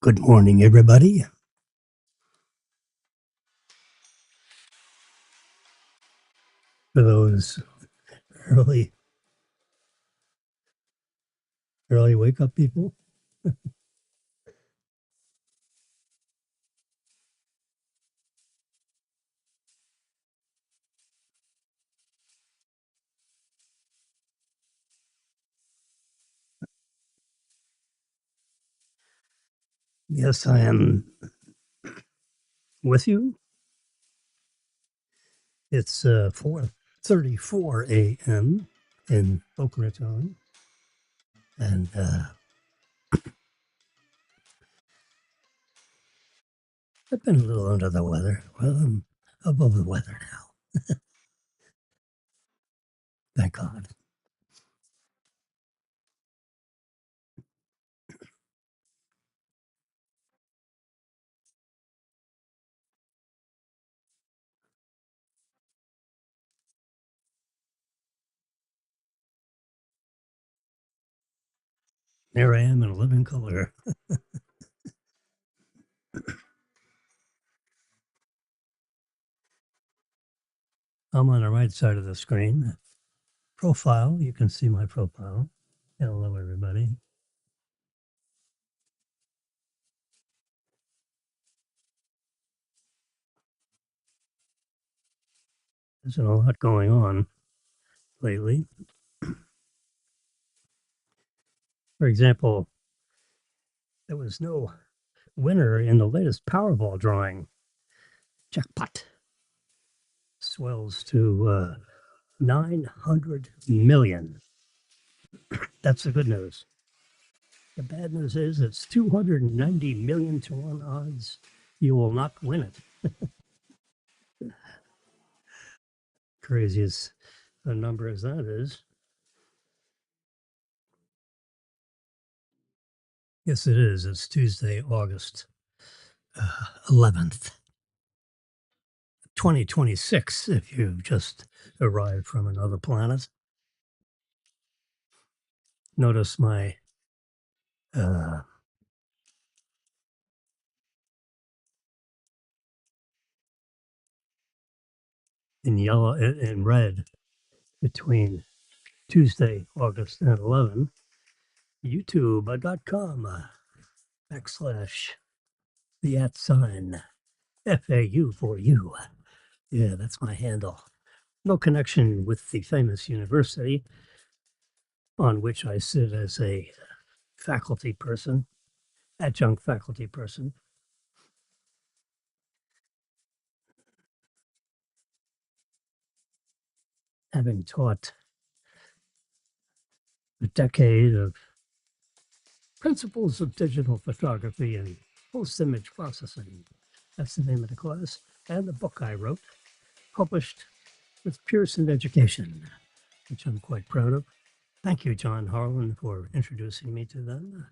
Good morning, everybody. For those early, early wake up people. Yes, I am with you. It's 4:34 a.m. in Boca Raton, and I've been a little under the weather. Well, I'm above the weather now, thank God. There I am in living color. I'm on the right side of the screen. Profile, you can see my profile. Hello, everybody. There's a lot going on lately. For example, there was no winner in the latest Powerball drawing. Jackpot swells to 900 million. That's the good news. The bad news is it's 290 million to 1 odds. You will not win it. Crazy as a number as that is. Yes, it is. It's Tuesday, August 11th, 2026, if you've just arrived from another planet. Notice my uh, in yellow and red between Tuesday, August 11, youtube.com backslash the @ sign FAU for you. Yeah, that's my handle. No connection with the famous university on which I sit as a faculty person, adjunct faculty person. Having taught a decade of principles of digital photography and post-image processing. That's the name of the class. And the book I wrote, published with Pearson Education, which I'm quite proud of. Thank you, John Harlan, for introducing me to them.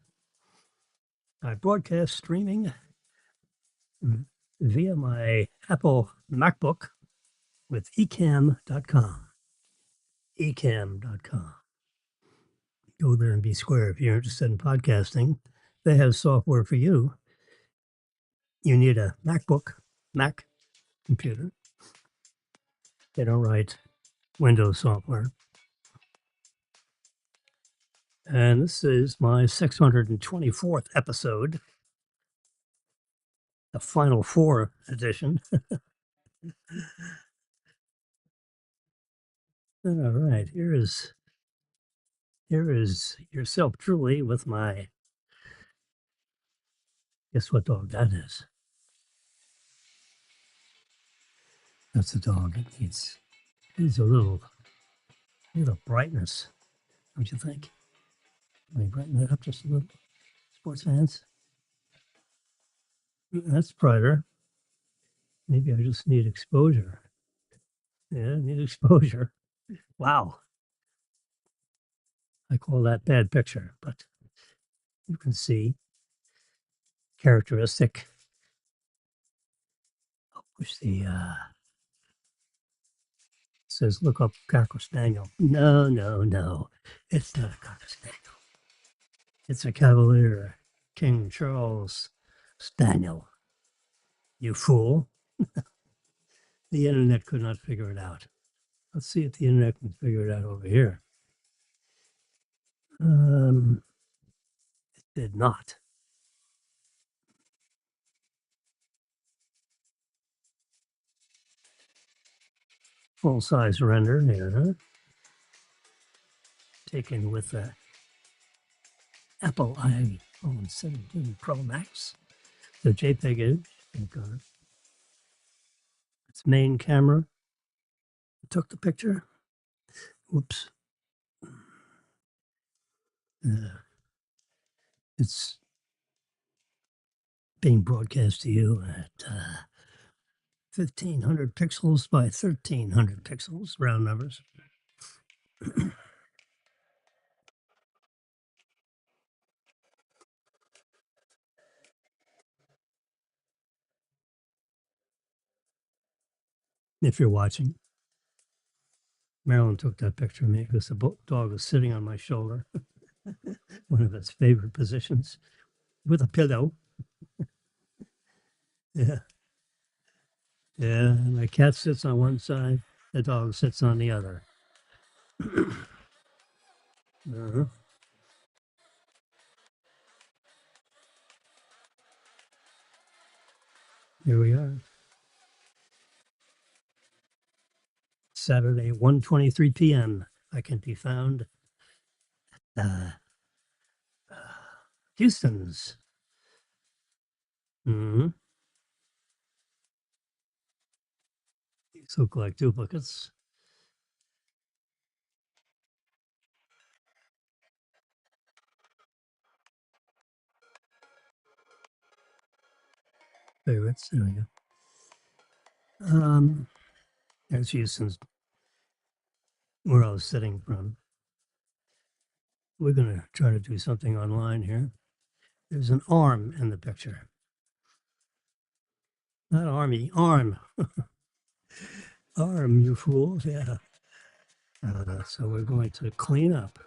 I broadcast streaming via my Apple MacBook with eCam.com. eCam.com. Go there and be square if you're interested in podcasting. They have software for you. You need a MacBook, Mac computer. They don't write Windows software. And this is my 624th episode, the Final Four edition. All right, here is yourself truly with my, guess what dog that is? That's a dog. It needs a little brightness, don't you think? Let me brighten it up just a little. Sports fans, that's brighter. Maybe I just need exposure. Yeah, I need exposure. Wow, I call that bad picture, but you can see characteristic. I'll push the says look up Cocker Spaniel. No, no, no. It's not a Cocker Spaniel. It's a Cavalier King Charles Daniel, you fool. The internet could not figure it out. Let's see if the internet can figure it out over here. It did not. Full size render here, taken with the Apple iPhone 17 Pro Max. The JPEG image, its main camera took the picture. Whoops. It's being broadcast to you at 1500 pixels by 1300 pixels, round numbers. If you're watching, Marilyn took that picture of me because the dog was sitting on my shoulder, one of its favorite positions, with a pillow. Yeah. Yeah. My cat sits on one side, the dog sits on the other. Uh-huh. Here we are. Saturday, 1:23 p.m. I can be found uh, Houston's. Mm-hmm. These look like duplicates. Favorites. There we go. There's Houston's, where I was sitting from. We're going to try to do something online here. There's an arm in the picture. Not army, arm. Arm, you fools. Yeah. So we're going to clean up.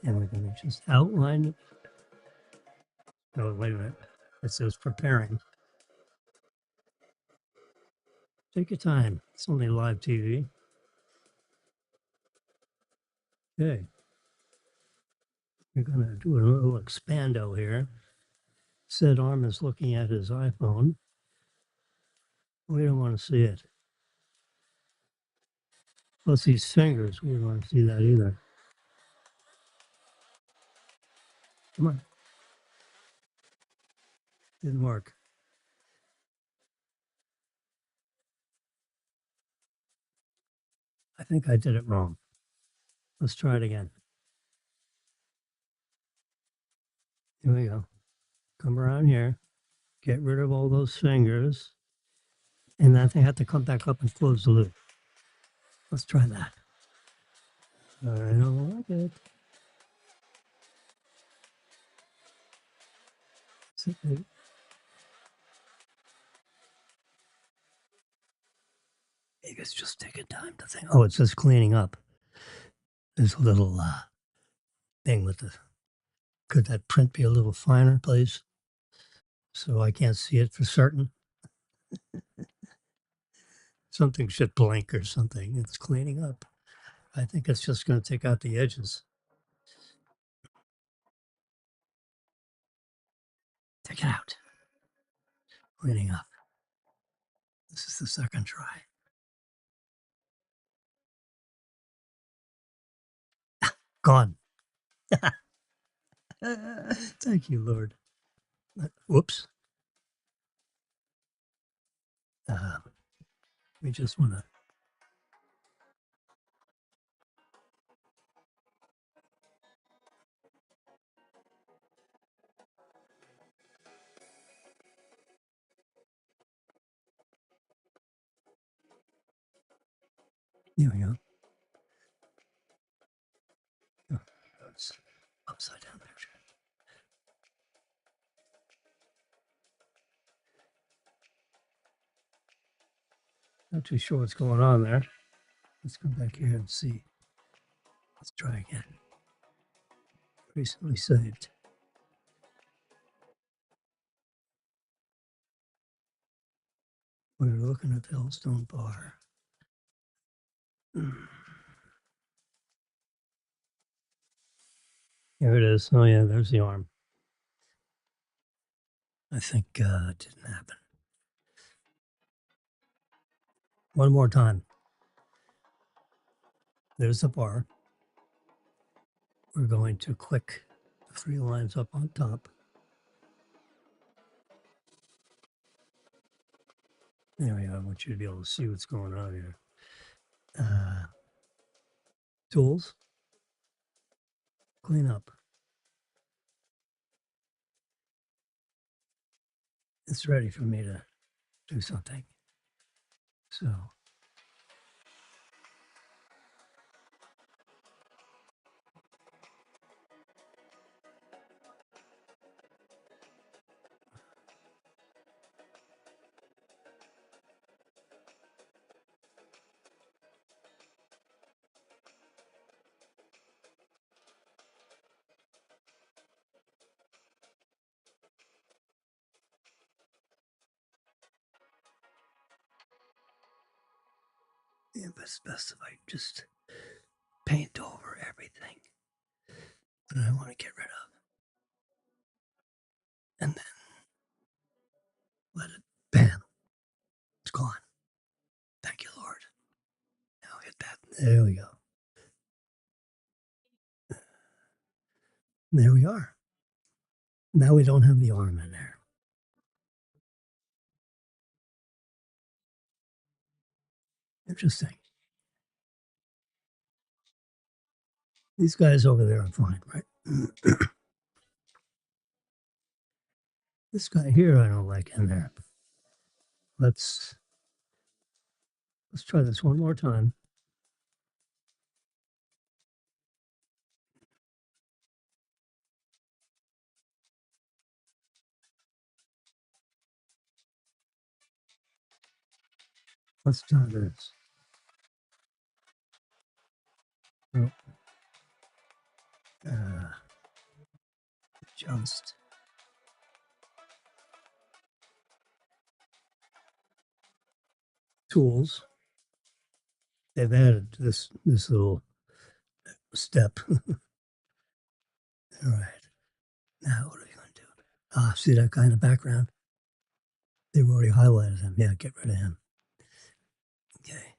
And we're going to just outline. Oh, wait a minute. It says preparing. Take your time. It's only live TV. Okay. We're going to do a little expando here. Said arm is looking at his iPhone. We don't want to see it. Plus these fingers, we don't want to see that either. Come on. Didn't work. I think I did it wrong. Let's try it again. Here we go. Come around here. Get rid of all those fingers. And then I have to come back up and close the loop. Let's try that. I don't like it. Maybe it's just taking time to think. Oh, it's just cleaning up. There's a little thing with the. Could that print be a little finer, please? So I can't see it for certain. Something should blink or something. It's cleaning up. I think it's just going to take out the edges. Take it out. Cleaning up. This is the second try. Gone. Thank you, Lord. Whoops. We just want to. There we go. Oh, it's upside down picture. Not too sure what's going on there. Let's go back here and see. Let's try again. Recently saved. We were looking at the Hillstone bar. Here it is. Oh, yeah, there's the arm. I think it didn't happen. One more time. There's the bar. We're going to click the 3 lines up on top. There we go. I want you to be able to see what's going on here. Tools, clean up. It's ready for me to do something. So yeah, but it's best if I just paint over everything that I want to get rid of. And then let it, bam, it's gone. Thank you, Lord. Now hit that. There we go. There we are. Now we don't have the arm in there. Interesting. These guys over there are fine, right? This guy here I don't like in there. Let's try this one more time. Let's try this. Oh, just tools. They've added this little step. All right. Now what are we going to do? Ah, see that guy in the background? They've already highlighted him. Yeah, get rid of him. Okay.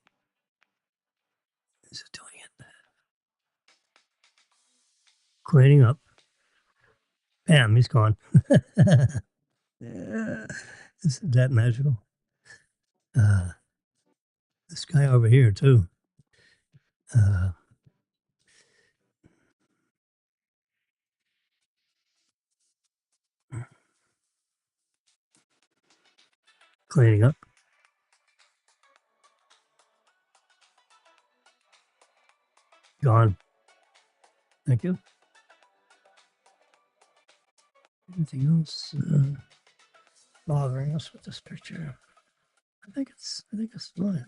Is it doing it? Cleaning up. Bam, he's gone. Yeah. Isn't that magical? This guy over here, too. Uh, Cleaning up. Gone. Thank you. Anything else bothering us with this picture? I think it's fine.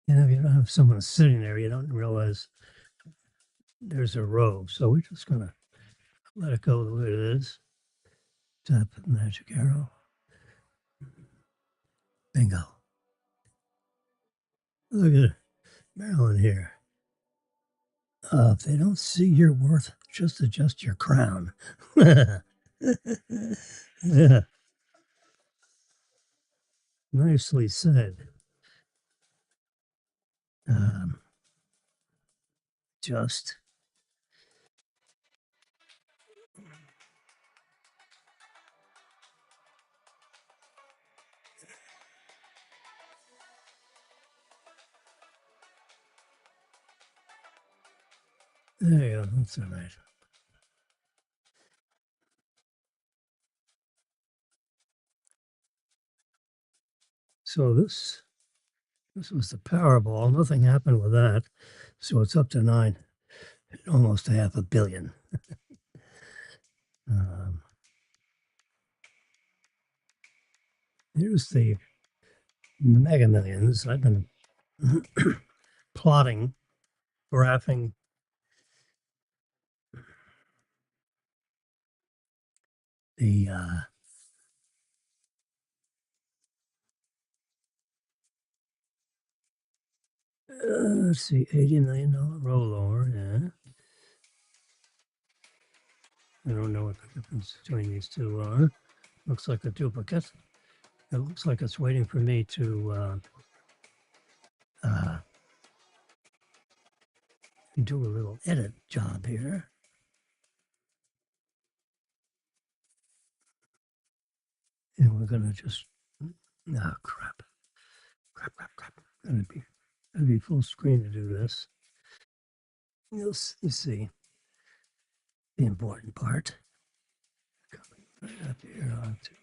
If you don't have someone sitting there, you don't realize there's a row. So we're just gonna let it go the way it is. Tap the magic arrow. Bingo. Look at Marilyn here. If they don't see your worth, just adjust your crown. Yeah, nicely said. Um, just there you go. That's all right. So this was the Powerball. Nothing happened with that. So it's up to 9, almost $500 million. Um, Here's the Mega Millions. I've been plotting, graphing The let's see, $80 million rollover. Yeah, I don't know what the difference between these two are. Looks like a duplicate. It looks like it's waiting for me to uh, do a little edit job here. And we're gonna just, oh crap, crap. Gotta be full screen to do this. You see the important part. Coming right up here onto.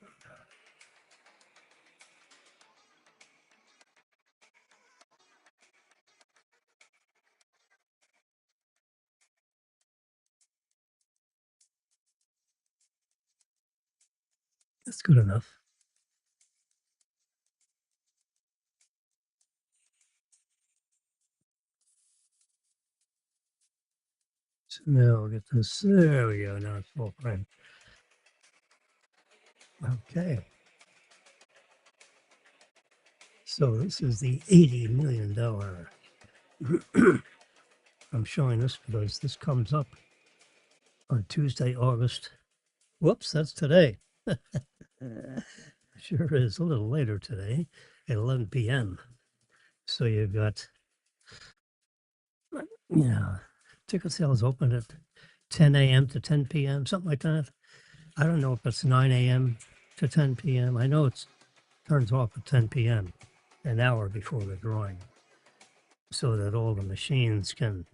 That's good enough. So now we'll get this. There we go. Now it's full frame. Okay. So this is the $80 million. I'm showing this because this comes up on Tuesday, August. Whoops, that's today. Sure is a little later today at 11 p.m. So you've got, ticket sales open at 10 a.m. to 10 p.m., something like that. I don't know if it's 9 a.m. to 10 p.m. I know it turns off at 10 p.m., an hour before the drawing, so that all the machines can,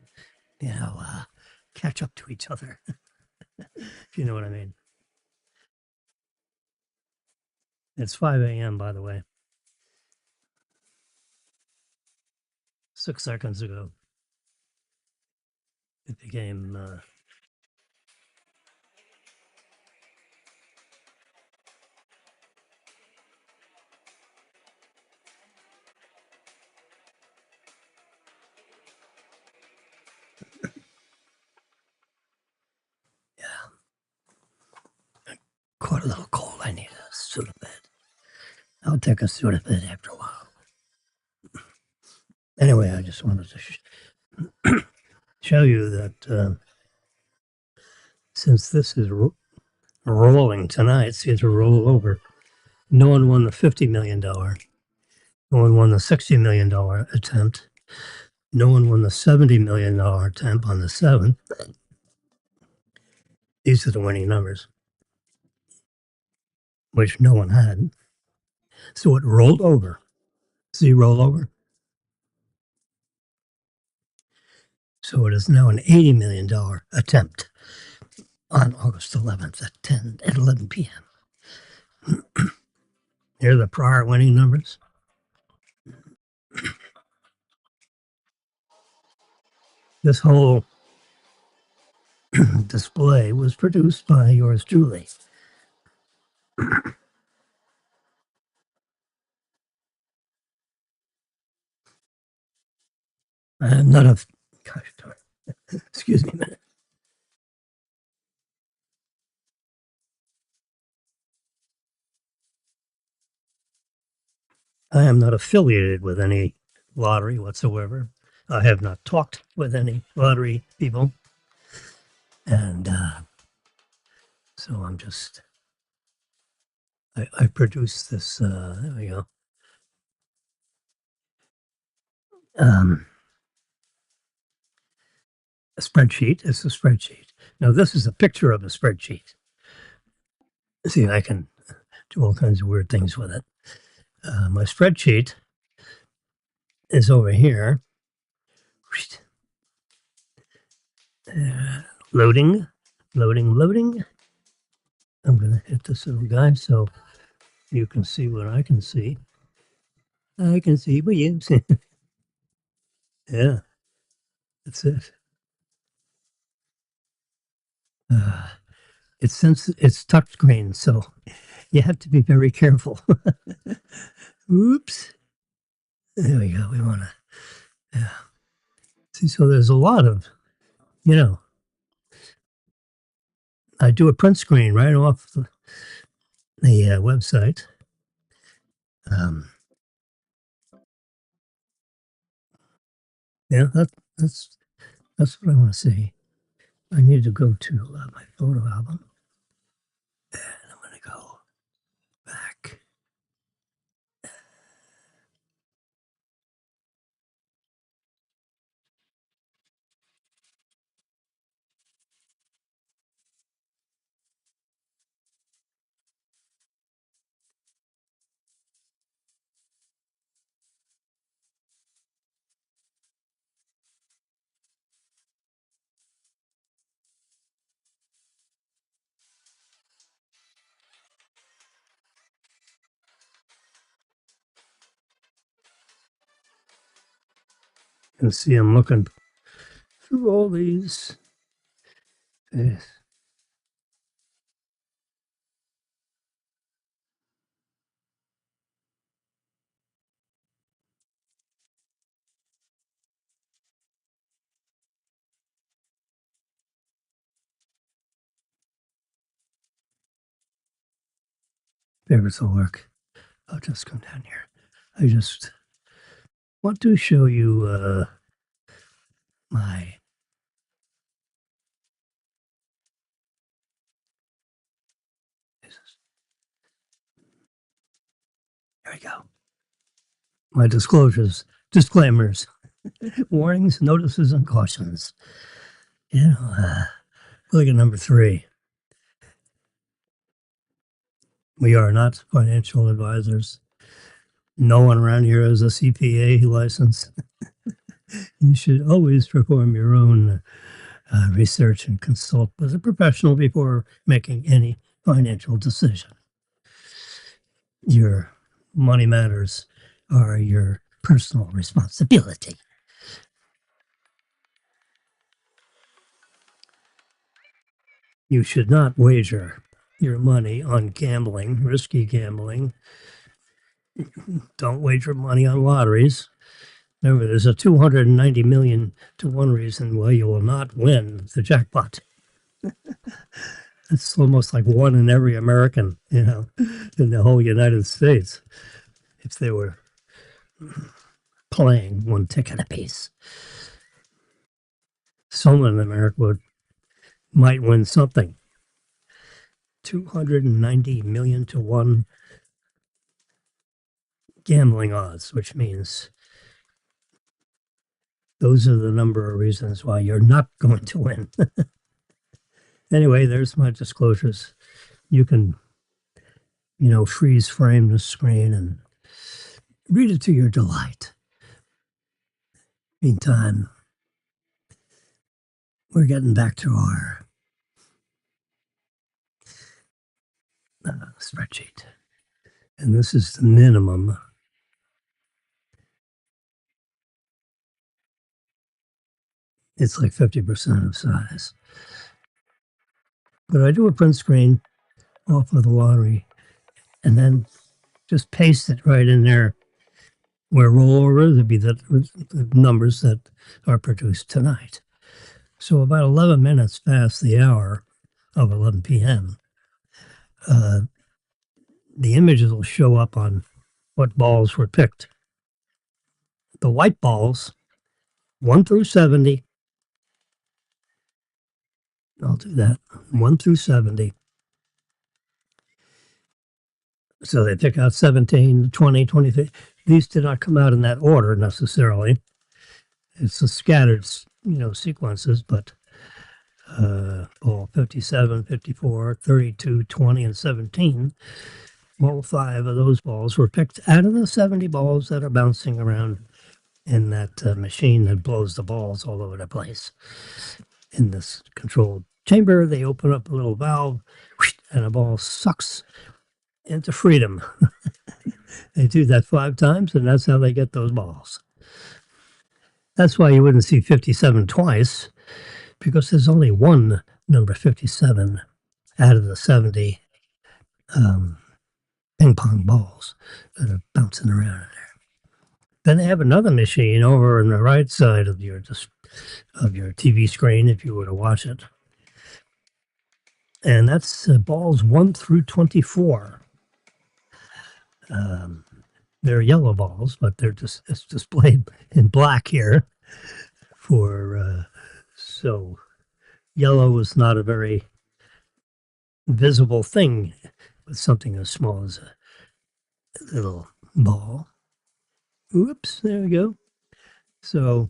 catch up to each other, if you know what I mean. It's 5 a.m., by the way, 6 seconds ago. It became, caught a little cold. I need a Sudafed. I'll take a Sudafed after a while. Anyway, I just wanted to show you that since this is rolling tonight, see it roll over. No one won the $50 million. No one won the $60 million attempt. No one won the $70 million attempt on the 7th. These are the winning numbers, which no one had. So it rolled over. See, roll over. So it is now an $80 million attempt on August 11th at 11 p.m. Here are the prior winning numbers. This whole display was produced by yours truly. I am not a, gosh, excuse me a minute. I am not affiliated with any lottery whatsoever. I have not talked with any lottery people. And so I'm just, I produced this, there we go. A spreadsheet. It's a spreadsheet. Now, this is a picture of a spreadsheet. See, I can do all kinds of weird things with it. My spreadsheet is over here. Loading. I'm going to hit this little guy so you can see what I can see. I can see what you see. Yeah, that's it. It's touchscreen, so you have to be very careful. Oops. There we go. We want to, yeah. See, so there's a lot of, you know, I do a print screen right off the website. Um, yeah, that's that's what I want to see. I need to go to my photo album, and I'm going to go back. And see, I'm looking through all these. Yes, favorites will work. I'll just come down here. I just want to show you my. There we go. My disclosures, disclaimers, warnings, notices, and cautions. You know, look at number 3. We are not financial advisors. No one around here has a CPA license. You should always perform your own research and consult with a professional before making any financial decision. Your money matters are your personal responsibility. You should not wager your money on gambling, risky gambling. Don't wager money on lotteries. Remember, there's a 290 million to 1 reason why you will not win the jackpot. It's almost like one in every American, in the whole United States, if they were playing one ticket apiece. Someone in America might win something. 290 million to 1 gambling odds, which means those are the number of reasons why you're not going to win. Anyway, there's my disclosures. You can, freeze frame the screen and read it to your delight. Meantime, we're getting back to our spreadsheet. And this is the minimum. It's like 50% of size. But I do a print screen off of the lottery and then just paste it right in there where rollover would be the numbers that are produced tonight. So about 11 minutes past the hour of 11 p.m., the images will show up on what balls were picked. The white balls, 1 through 70. I'll do that. 1 through 70. So they pick out 17, 20, 23. These did not come out in that order necessarily. It's a scattered, sequences, but ball 57, 54, 32, 20, and 17. All 5 of those balls were picked out of the 70 balls that are bouncing around in that machine that blows the balls all over the place. In this controlled chamber, they open up a little valve, and a ball sucks into freedom. They do that 5 times, and that's how they get those balls. That's why you wouldn't see 57 twice, because there's only one number 57 out of the 70 ping pong balls that are bouncing around in there. Then they have another machine over on the right side of your TV screen if you were to watch it. And that's balls 1 through 24. Um, they're yellow balls, but they're just it's displayed in black here for so yellow is not a very visible thing with something as small as a little ball. Oops, there we go. So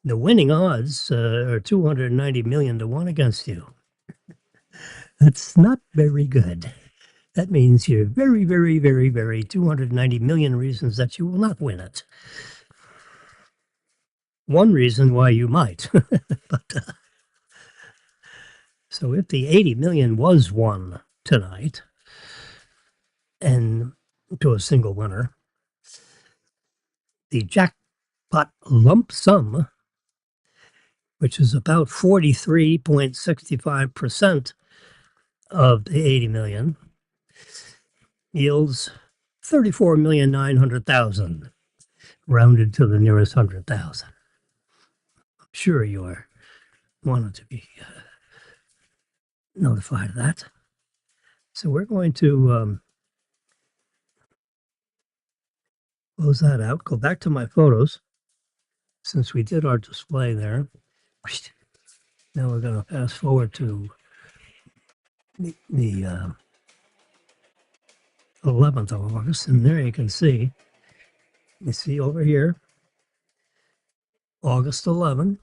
the winning odds are 290 million to 1 against you. That's not very good. That means you're very, very, very, very 290 million reasons that you will not win it. One reason why you might. So if the 80 million was won tonight and to a single winner, the jackpot lump sum, which is about 43.65% of the 80 million, yields 34,900,000, rounded to the nearest 100,000. I'm sure you are wanted to be notified of that. So we're going to close that out, go back to my photos, since we did our display there. Now we're going to fast forward to the 11th of August, and there you see over here, August 11,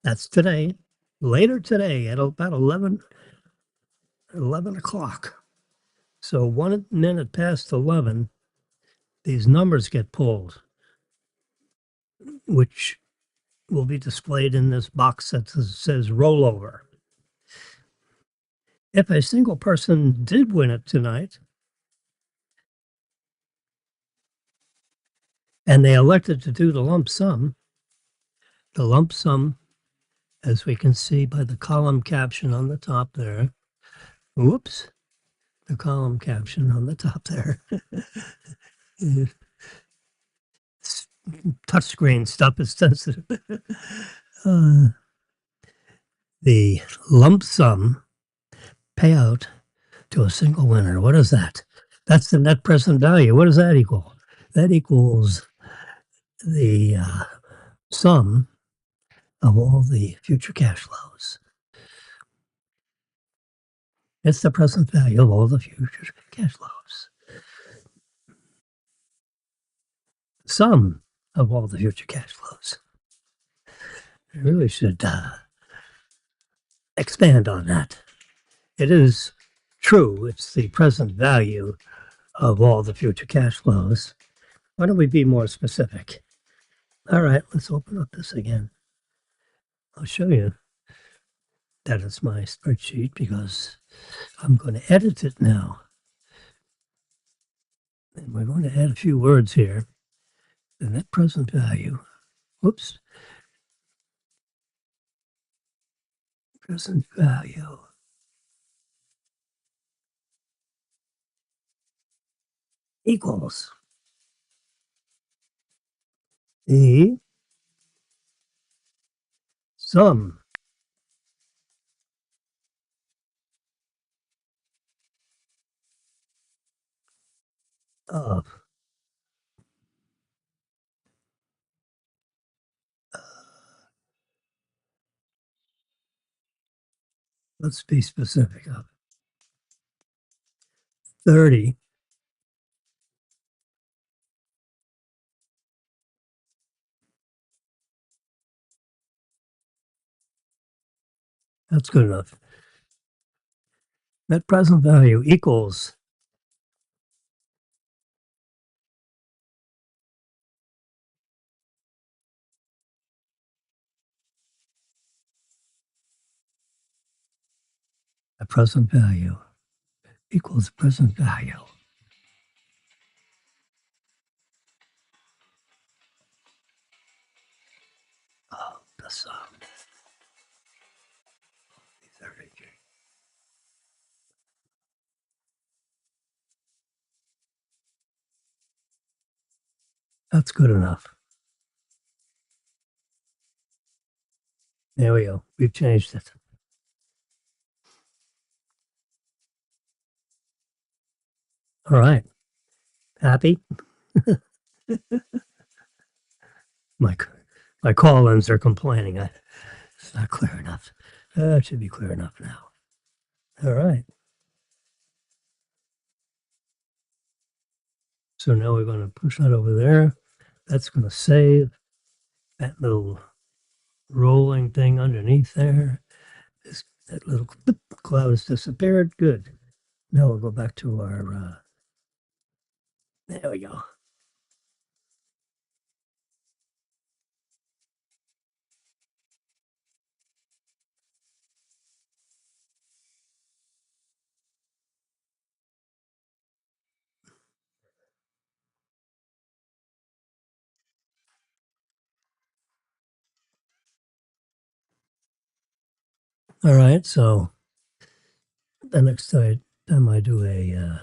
that's today, later today at about 11 o'clock. So 1 minute past 11, these numbers get pulled, which will be displayed in this box that says rollover. If a single person did win it tonight and they elected to do the lump sum, as we can see by the column caption on the top there, whoops, the column caption on the top there. Touchscreen stuff is sensitive. The lump sum payout to a single winner. What is that? That's the net present value. What does that equal? That equals the sum of all the future cash flows. It's the present value of all the future cash flows. Sum of all the future cash flows. I really should expand on that. It is true, it's the present value of all the future cash flows. Why don't we be more specific? All right, let's open up this again. I'll show you that it's my spreadsheet because I'm going to edit it now. And we're going to add a few words here. The net present value, whoops, present value equals the sum of let's be specific of 30 that's good enough. Net present value equals the present value equals present value of the sum. 30. That's good enough. There we go. We've changed it. All right. Happy? My my call-ins are complaining. It's not clear enough. It should be clear enough now. All right. So now we're going to push that over there. That's going to save that little rolling thing underneath there. That little cloud has disappeared. Good. Now we'll go back to our. There we go. All right. So the next time I do a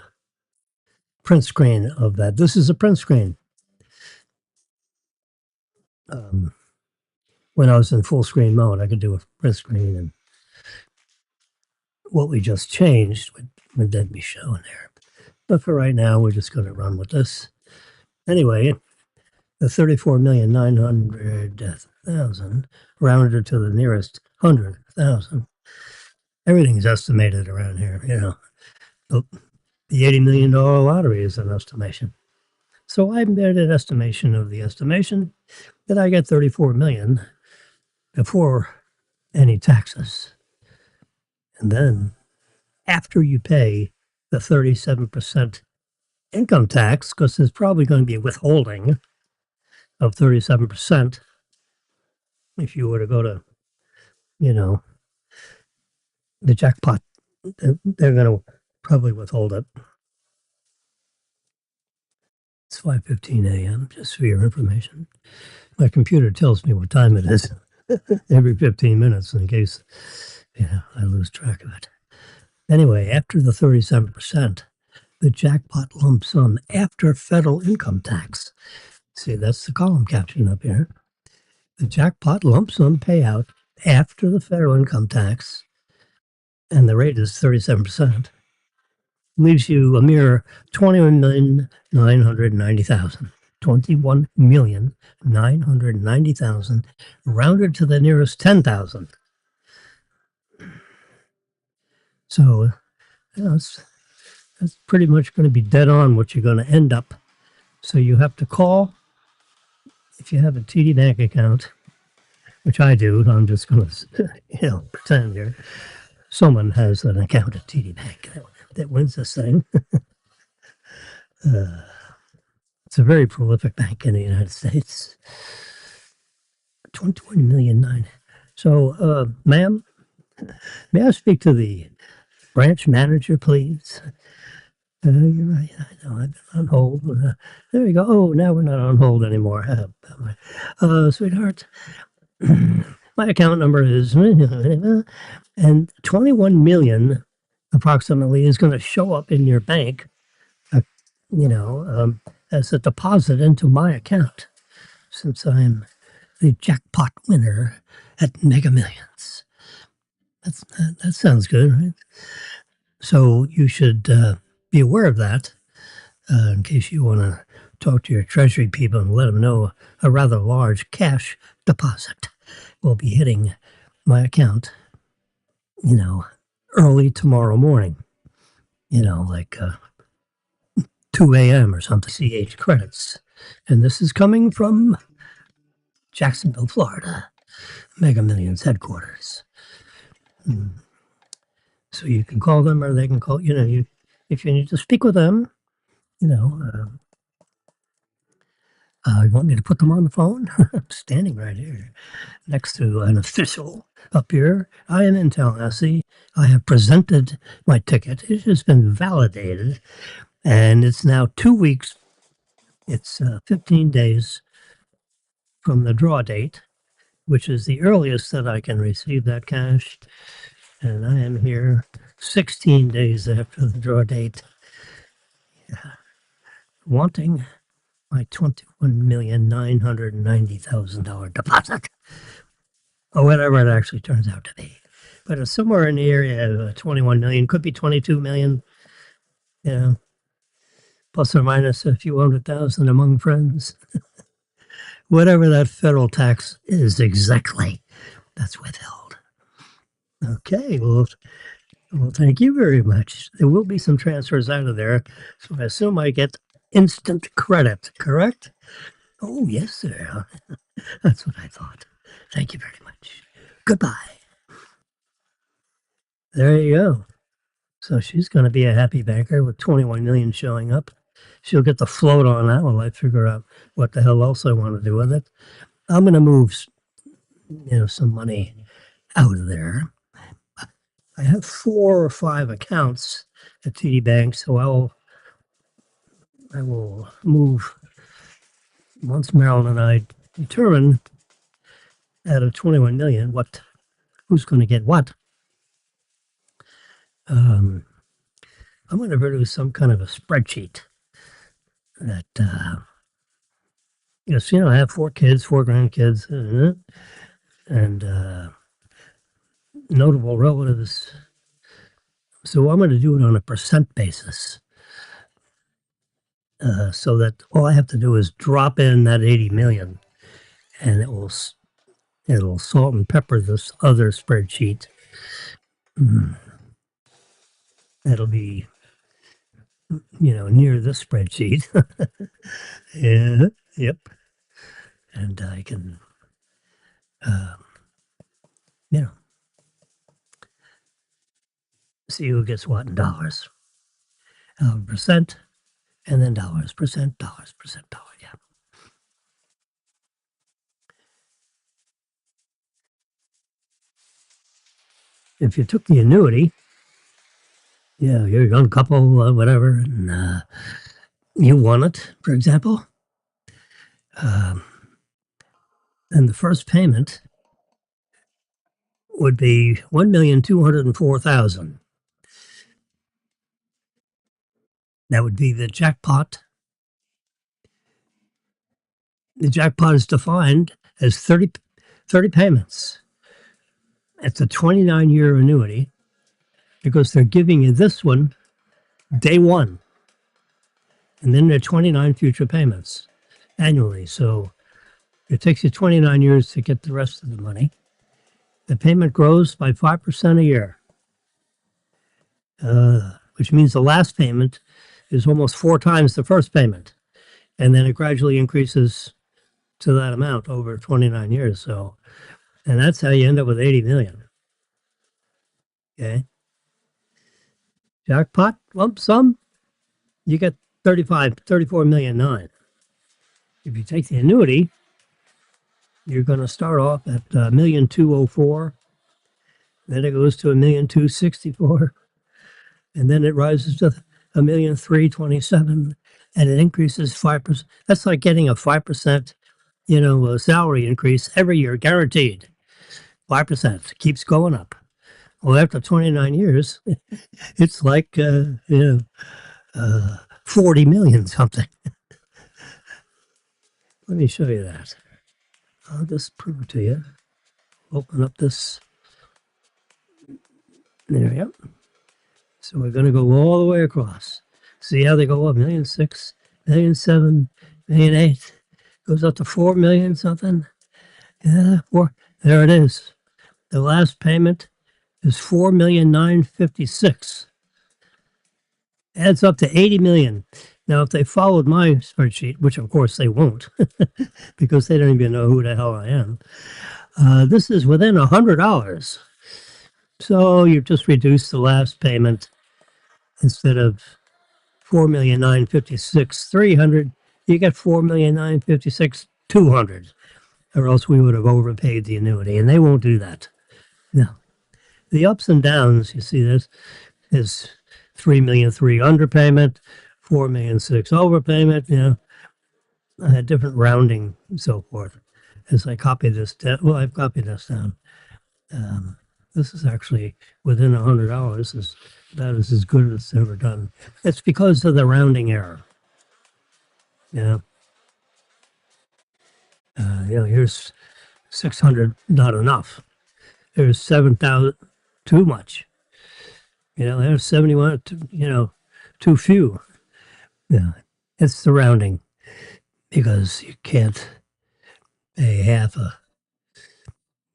print screen of that, this is a print screen. Um, when I was in full screen mode, I could do a print screen, and what we just changed would then be shown there. But for right now, we're just going to run with this. Anyway, the 34,900,000 rounded to the nearest 100,000. Everything's estimated around here, you know. The $80 million lottery is an estimation. So I made an estimation of the estimation that I get 34 million before any taxes. And then after you pay the 37% income tax, because there's probably going to be a withholding of 37% if you were to go to, you know, the jackpot, they're going to probably withhold it. It's 5:15 a.m., just for your information. My computer tells me what time it is every 15 minutes in case, I lose track of it. Anyway, after the 37%, the jackpot lump sum after federal income tax. See, that's the column caption up here. The jackpot lump sum payout after the federal income tax, and the rate is 37%, leaves you a mere 21,990,000. 21,990,000 rounded to the nearest 10,000. So that's pretty much going to be dead on what you're going to end up. So you have to call, if you have a TD Bank account, which I do. I'm just going to, pretend here. Someone has an account at TD Bank that wins this thing. It's a very prolific bank in the United States. 21 million nine. So, ma'am, may I speak to the branch manager, please? You're right. I know. I've been on hold. There we go. Oh, now we're not on hold anymore. Sweetheart, my account number is, and 21 million approximately is going to show up in your bank, uh, as a deposit into my account, since I'm the jackpot winner at Mega Millions. That sounds good, right? So you should be aware of that in case you want to talk to your treasury people and let them know a rather large cash deposit will be hitting my account, early tomorrow morning, like 2 a.m. or something. CH credits. And this is coming from Jacksonville, Florida, Mega Millions headquarters. So you can call them or they can call, if you need to speak with them, you want me to put them on the phone? I'm standing right here next to an official up here. I am in Tallahassee. I have presented my ticket. It has been validated, and it's now 2 weeks. It's 15 days from the draw date, which is the earliest that I can receive that cash. And I am here 16 days after the draw date, wanting my $21,990,000 deposit, or whatever it actually turns out to be. But it's somewhere in the area of 21 million, could be 22 million. plus or minus a few 100,000 among friends. Whatever that federal tax is exactly, that's withheld. Okay, well, thank you very much. There will be some transfers out of there, so I assume I get instant credit, correct? Oh, yes, sir. That's what I thought. Thank you very much. Goodbye. There you go. So she's going to be a happy banker with 21 million showing up. She'll get the float on that while I figure out what the hell else I want to do with it. I'm going to move, some money out of there. I have 4 or 5 accounts at TD Bank, so I will move once Marilyn and I determine out of 21 million who's going to get what. I'm going to produce some kind of a spreadsheet that I have 4 kids, 4 grandkids, and notable relatives. So I'm going to do it on a percent basis, so that all I have to do is drop in that 80 million, and it'll salt and pepper this other spreadsheet. That'll be near this spreadsheet. Yeah, yep. And I can, you know, see who gets what in dollars. Percent, and then dollars, percent, dollar. Yeah. If you took the annuity, you're a young couple, whatever, and you won it, for example, then the first payment would be 1,204,000. That would be the jackpot. The jackpot is defined as 30 payments. It's a 29-year annuity because they're giving you this one day one, and then there are 29 future payments annually. So it takes you 29 years to get the rest of the money. The payment grows by 5% a year, which means the last payment is almost 4 times the first payment. And then it gradually increases to that amount over 29 years. So, and that's how you end up with 80 million. Okay. Jackpot, lump sum, you get 34 million 9. If you take the annuity, you're going to start off at 1,204,000. Then it goes to 1,264,000. And then it rises to 1,327,000, and it increases 5%. That's like getting a 5%, salary increase every year, guaranteed. 5% keeps going up. Well, after 29 years, it's like 40 million something. Let me show you that. I'll just prove it to you. Open up this. There we go. So we're going to go all the way across. See how they go up? 1,600,000, 1,700,000, 1,800,000. Goes up to 4 million something. Yeah, 4. There it is. The last payment is 4,956,000. Adds up to 80 million. Now, if they followed my spreadsheet, which of course they won't, because they don't even know who the hell I am, this is within $100. So you've just reduced the last payment. Instead of 4,956,300, you get 4,956,200, or else we would have overpaid the annuity, and they won't do that. No, the ups and downs. You see, this is 3,000,003 underpayment, 4,000,006 overpayment. I had different rounding and so forth. As I copy this down, I've copied this down. This is actually within $100. That is as good as it's ever done. It's because of the rounding error. Here's 600, not enough. There's 7,000, too much. There's 71, too few. Yeah, it's surrounding because you can't pay half a,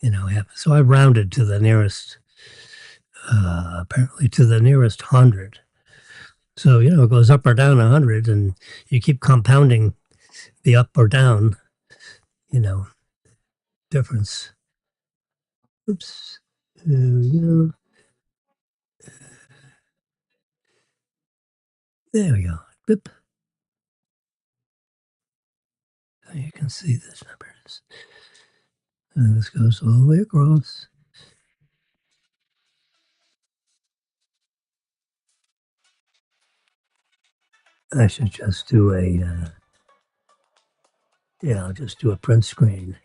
half. So I rounded to the nearest, apparently to the nearest 100. So, it goes up or down 100 and you keep compounding the up or down, you know, difference. Oops. There we go. Clip. So you can see this number. And this goes all the way across. I should just do I'll just do a print screen.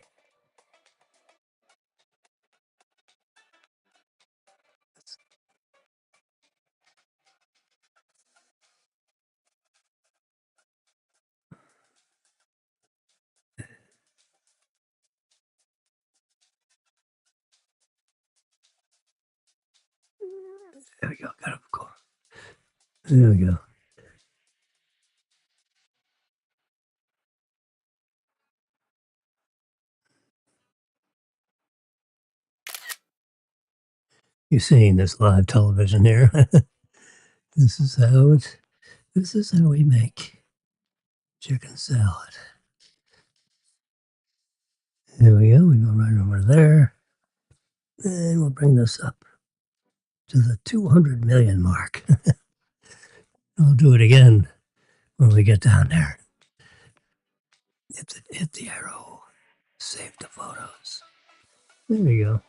There we go. Got it. Cool. There we go. You're seeing this live television here. This is how it. This is how we make chicken salad. There we go. We go right over there, and we'll bring this up to the 200 million mark. We'll do it again when we get down there. Hit the arrow. Save the photos. There we go.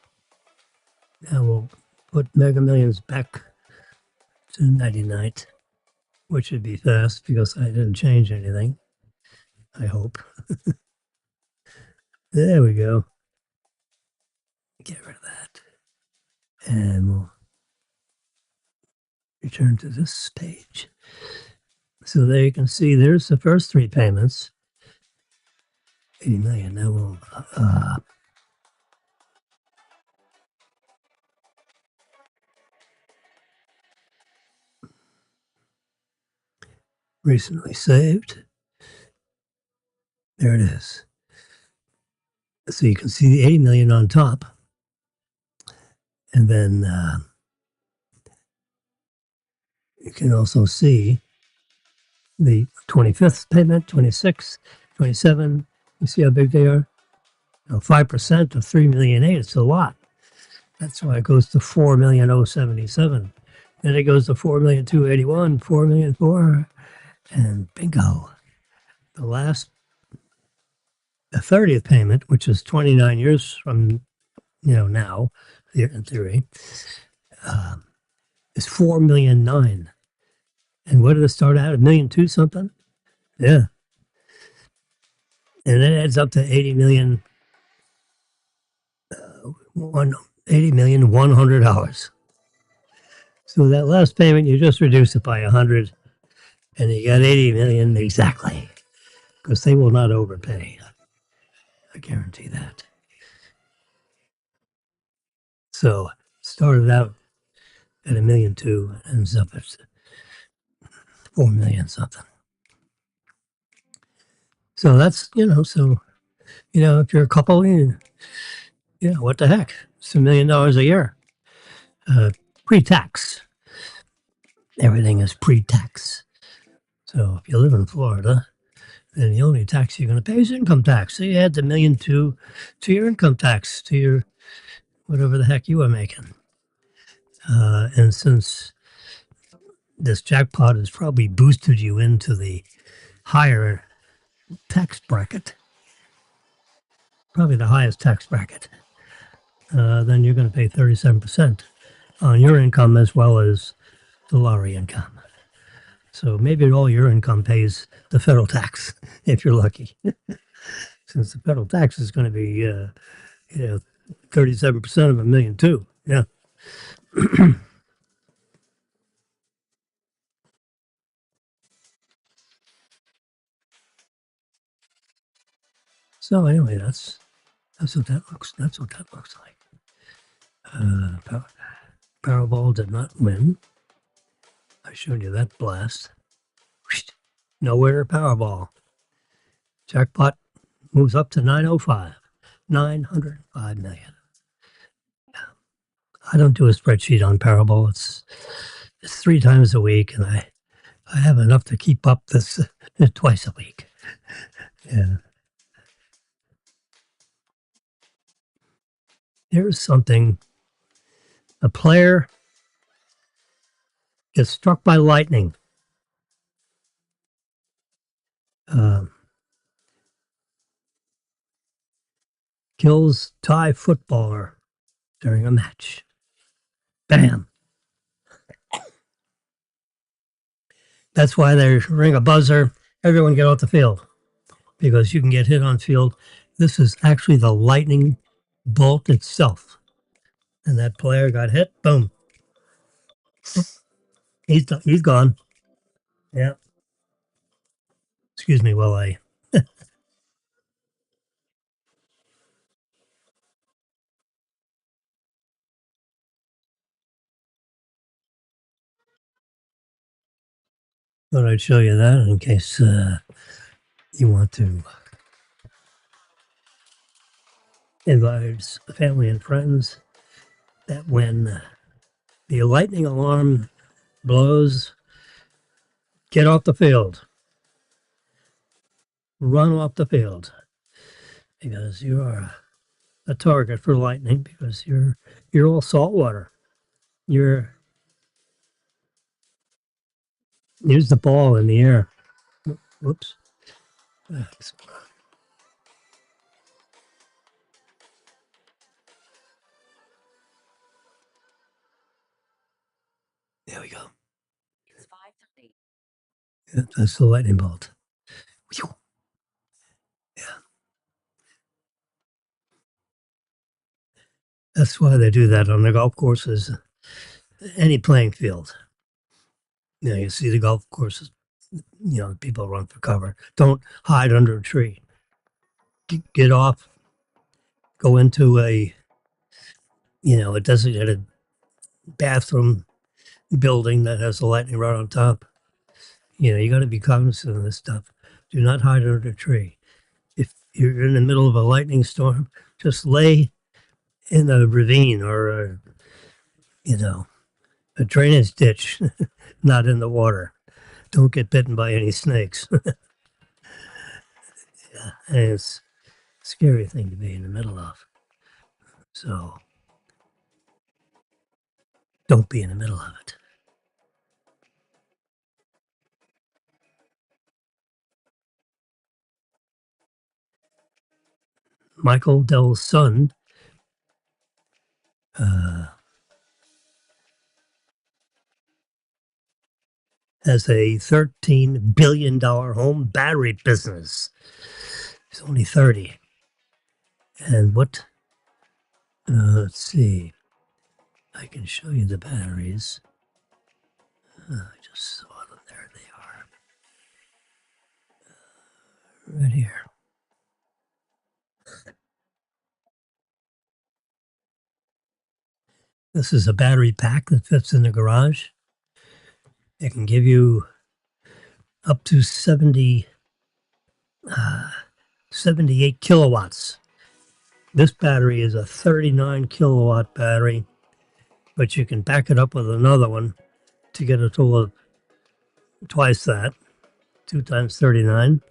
Now we'll put Mega Millions back to 99, which would be fast because I didn't change anything. I hope. There we go. Get rid of that. And we'll return to this page. So there you can see there's the first three payments. 80 million. Now we'll recently saved. There it is. So you can see the 80 million on top. And then you can also see the 25th payment, 26, 27. You see how big they are? 5% of 3,000,008. It's a lot. That's why it goes to 4,077. Then it goes to 4,281, 4,004, and bingo. The 30th payment, which is 29 years from now, in theory, is 4,000,009. And what did it start out? 1,000,002 something? Yeah. And it adds up to 80,000,000, $80,100. So that last payment, you just reduce it by 100, and you got 80 million exactly, because they will not overpay. I guarantee that. So started out at 1,000,002, ends up at 4,000,000 something. So that's if you're a couple, what the heck? It's $1,000,000 a year, pre-tax. Everything is pre-tax. So if you live in Florida, then the only tax you're going to pay is income tax. So you add the 1,000,002 to your income tax, to your whatever the heck you are making. And since this jackpot has probably boosted you into the higher tax bracket, probably the highest tax bracket, then you're going to pay 37% on your income as well as the lottery income. So maybe all your income pays the federal tax if you're lucky, since the federal tax is going to be 37% of 1,000,002. Yeah. So anyway, that's what that looks. That's what that looks like. Powerball did not win. I showed you that blast. No winner Powerball. Jackpot moves up to 905. 905 million. I don't do a spreadsheet on Powerball. It's 3 times a week, and I have enough to keep up this twice a week. Yeah. Here's something. A player gets struck by lightning. Um, Kills Thai footballer during a match. Bam. That's why they ring a buzzer. Everyone get off the field because you can get hit on field. This is actually the lightning bolt itself. And that player got hit. Boom. He's gone. Yeah. Excuse me while I thought I'd show you that in case you want to invite family and friends. That when the lightning alarm blows, get off the field. Run off the field because you are a target for lightning because you're all salt water. You're Here's the ball in the air. Whoops. There we go. Yeah, that's the lightning bolt. Yeah, that's why they do that on the golf courses. Any playing field. You see the golf courses. People run for cover. Don't hide under a tree. Get off. Go into a designated bathroom building that has a lightning rod on top. You got to be cognizant of this stuff. Do not hide under a tree. If you're in the middle of a lightning storm, just lay in a ravine or a drainage ditch, not in the water. Don't get bitten by any snakes. And it's a scary thing to be in the middle of. So don't be in the middle of it. Michael Dell's son uh, has a $13 billion home battery business. He's only 30. And let's see, I can show you the batteries. I just saw them. There they are. Right here. This is a battery pack that fits in the garage. It can give you up to 78 kilowatts. This battery is a 39 kilowatt battery, but you can back it up with another one to get a total of twice that. 2 times 39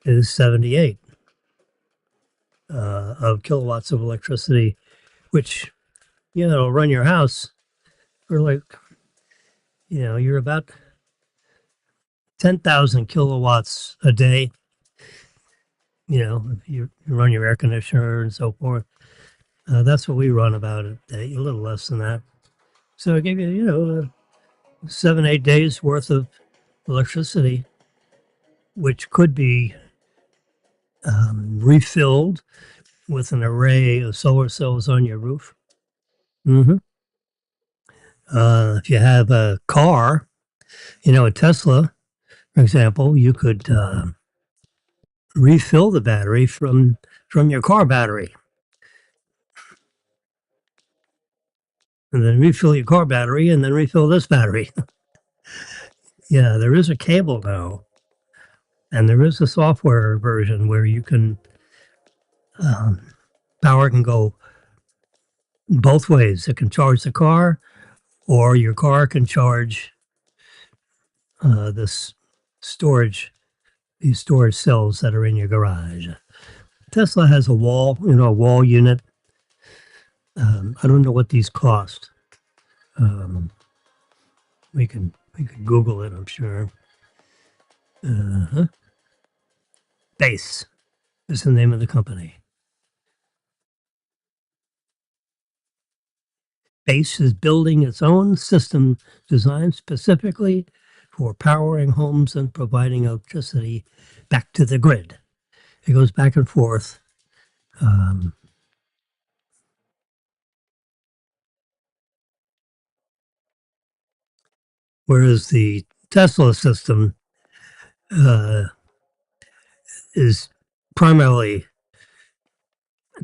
is 78 of kilowatts of electricity, which, will run your house for you're about 10,000 kilowatts a day. If you run your air conditioner and so forth. That's what we run about a day, a little less than that. So I give you, 7, 8 days worth of electricity, which could be refilled with an array of solar cells on your roof. Mm-hmm. If you have a car, a Tesla, for example, you could refill the battery from your car battery, and then refill your car battery, and then refill this battery. Yeah, there is a cable now And there is a software version where you can um, power can go both ways. It can charge the car, or your car can charge this storage, these storage cells that are in your garage. Tesla has a wall, a wall unit. I don't know what these cost. Um, we can Google it. I'm sure. Uh-huh. Base is the name of the company. Base is building its own system designed specifically for powering homes and providing electricity back to the grid. It goes back and forth. Um, Whereas the Tesla system uh, is primarily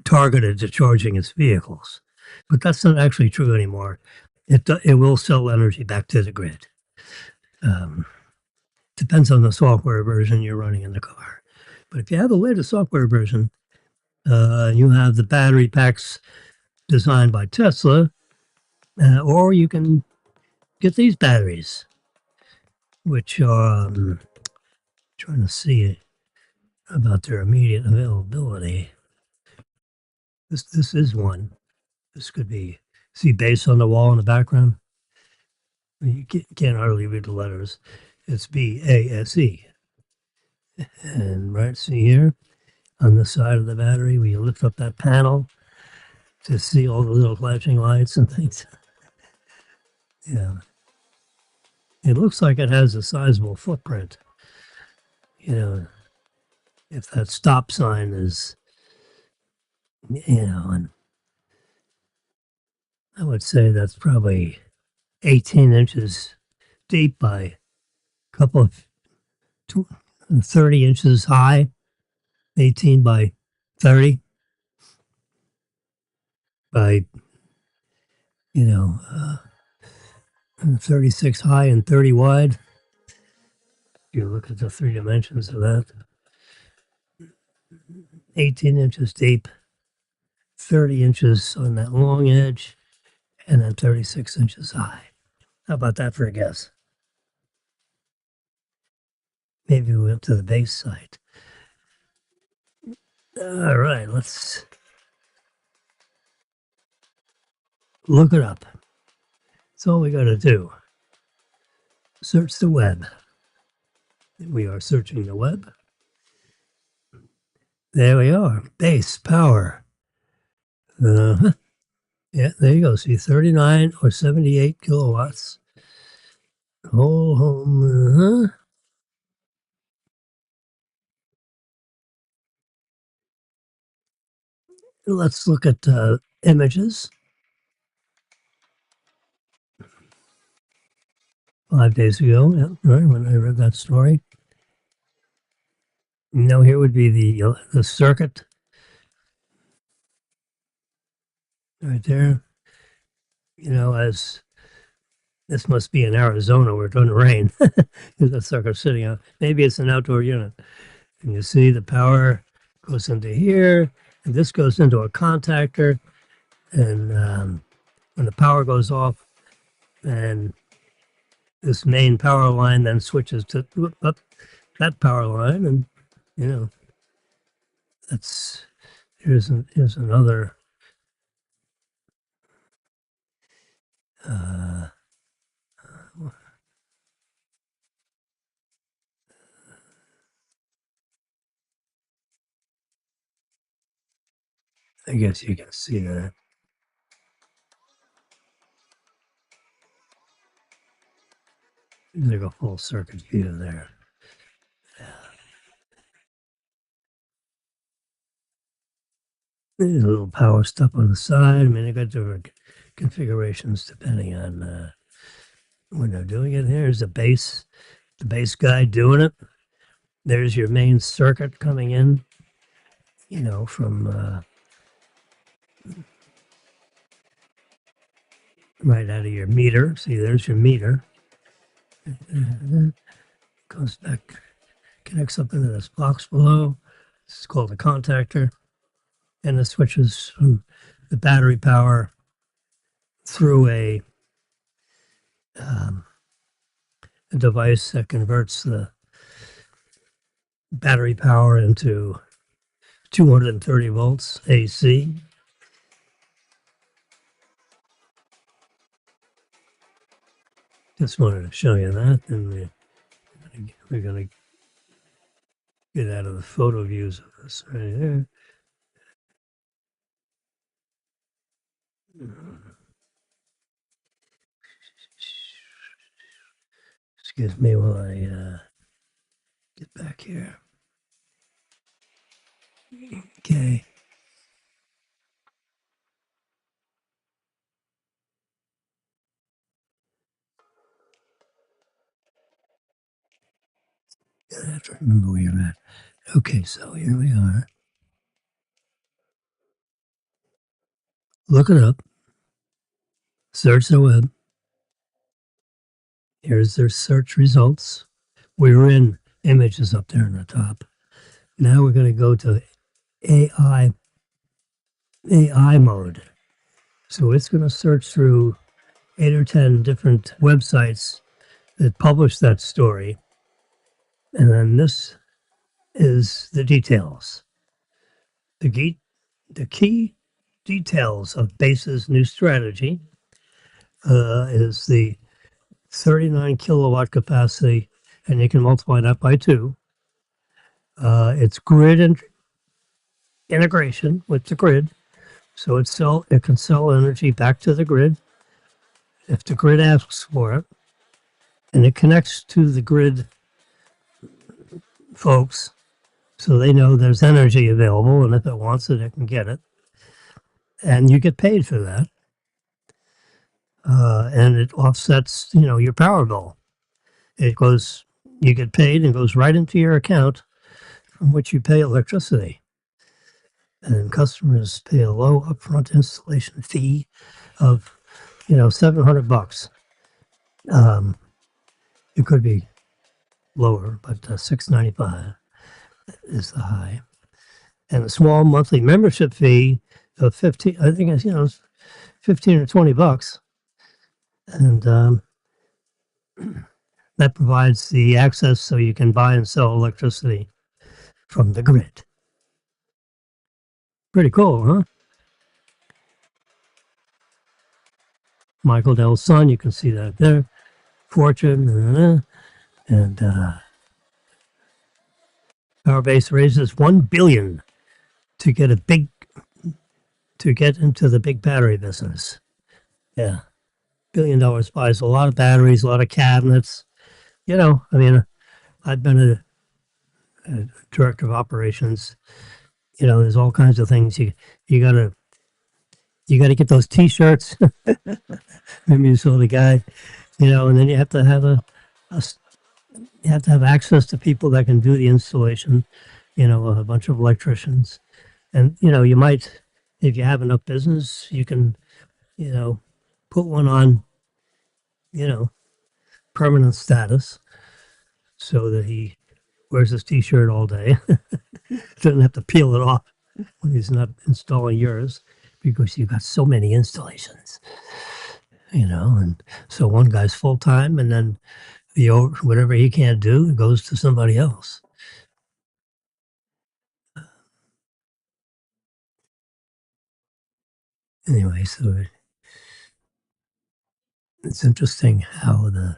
targeted to charging its vehicles. But that's not actually true anymore. It will sell energy back to the grid. Um, Depends on the software version you're running in the car. But if you have the latest software version, you have the battery packs designed by Tesla, or you can get these batteries, which are trying to see about their immediate availability. This is one. This could be see base on the wall in the background. You can't hardly read the letters. It's BASE. And right, see here on the side of the battery, where you lift up that panel to see all the little flashing lights and things. Yeah, it looks like it has a sizable footprint. You know, if that stop sign is, and I would say that's probably 18 inches deep by a couple of 30 inches high, 18 by 30 by, you know, uh, 36 high and 30 wide. You look at the three dimensions of that, 18 inches deep, 30 inches on that long edge, and then 36 inches high. How about that for a guess? Maybe we went to the base site. All right, let's look it up. That's all we got to do. Search the web. We are searching the web. There we are. Base power. Uh-huh. Yeah, there you go. See, 39 or 78 kilowatts. Whole home. Uh-huh. Let's look at images. 5 days ago, yeah, right, when I read that story. Here would be the circuit right there. As this must be in Arizona where it doesn't rain. There's a circuit sitting out. Maybe it's an outdoor unit. And you see the power goes into here, and this goes into a contactor. And when the power goes off, and this main power line then switches to up that power line, and you know that's here's another. Uh, I guess you can see that. There's like a full circuit view there. There's a little power stuff on the side. I mean, I got different configurations depending on when they're doing it. Here's the base guy doing it. There's your main circuit coming in, from right out of your meter. See, there's your meter. Goes back connects up into this box below. This is called a contactor, and it switches from the battery power through a device that converts the battery power into 230 volts AC. Just wanted to show you that, and we're going to get out of the photo views of this right here. Excuse me while I get back here. Okay. I have to remember where you're at. Okay, so here we are. Look it up. Search the web. Here's their search results. We were in images up there on the top. Now we're going to go to AI mode. So it's going to search through 8 or 10 different websites that publish that story. And then this is the details. The key details of Base's new strategy is the 39 kilowatt capacity, and you can multiply that by 2. It's grid integration with the grid, so it can sell energy back to the grid if the grid asks for it, and it connects to the grid folks so they know there's energy available, and if it wants it, it can get it, and you get paid for that. And it offsets, your power bill. You get paid and goes right into your account from which you pay electricity. And customers pay a low upfront installation fee of, $700. It could be lower, but $695 is the high. And a small monthly membership fee of 15. I think it's 15 or $20, and that provides the access so you can buy and sell electricity from the grid. Pretty cool, huh? Michael Dell's son, you can see that there. Fortune, and Powerbase raises $1 billion to get into the big battery business. Yeah, $1 billion buys a lot of batteries, a lot of cabinets. I've been a director of operations. There's all kinds of things you gotta get those T-shirts. Maybe you saw the guy, and then you have to have access to people that can do the installation. A bunch of electricians, and you might, if you have enough business, you can, put one on, permanent status, so that he wears his T-shirt all day. Doesn't have to peel it off when he's not installing yours, because you've got so many installations, and so one guy's full time, and then whatever he can't do goes to somebody else. Anyway, so it's interesting how the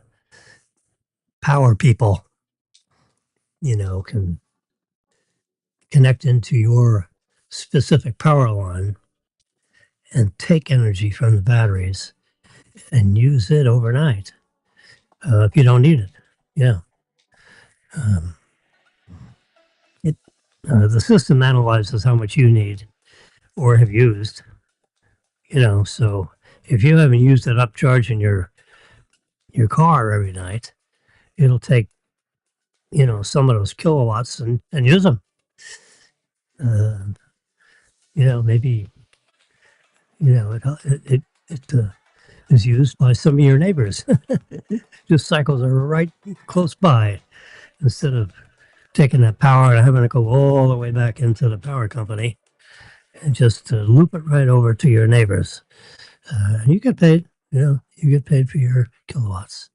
power people, can connect into your specific power line and take energy from the batteries and use it overnight if you don't need it. Yeah. The system analyzes how much you need or have used, so if you haven't used it up charging your car every night, it'll take, some of those kilowatts and use them. Maybe, it is used by some of your neighbors. Just cycles are right close by instead of taking that power and having it go all the way back into the power company and just loop it right over to your neighbors. And you get paid, you get paid for your kilowatts.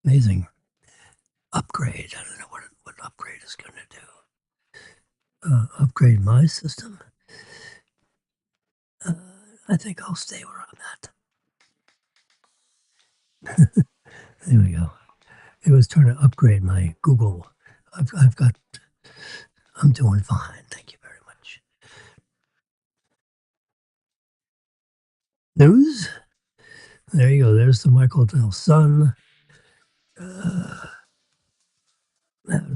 Amazing. Upgrade. I don't know what upgrade is going to do. Upgrade my system. I think I'll stay where I'm at. There we go. It was trying to upgrade my Google. I'm doing fine. Thank you very much. News. There you go. There's the Michael Dell Sun.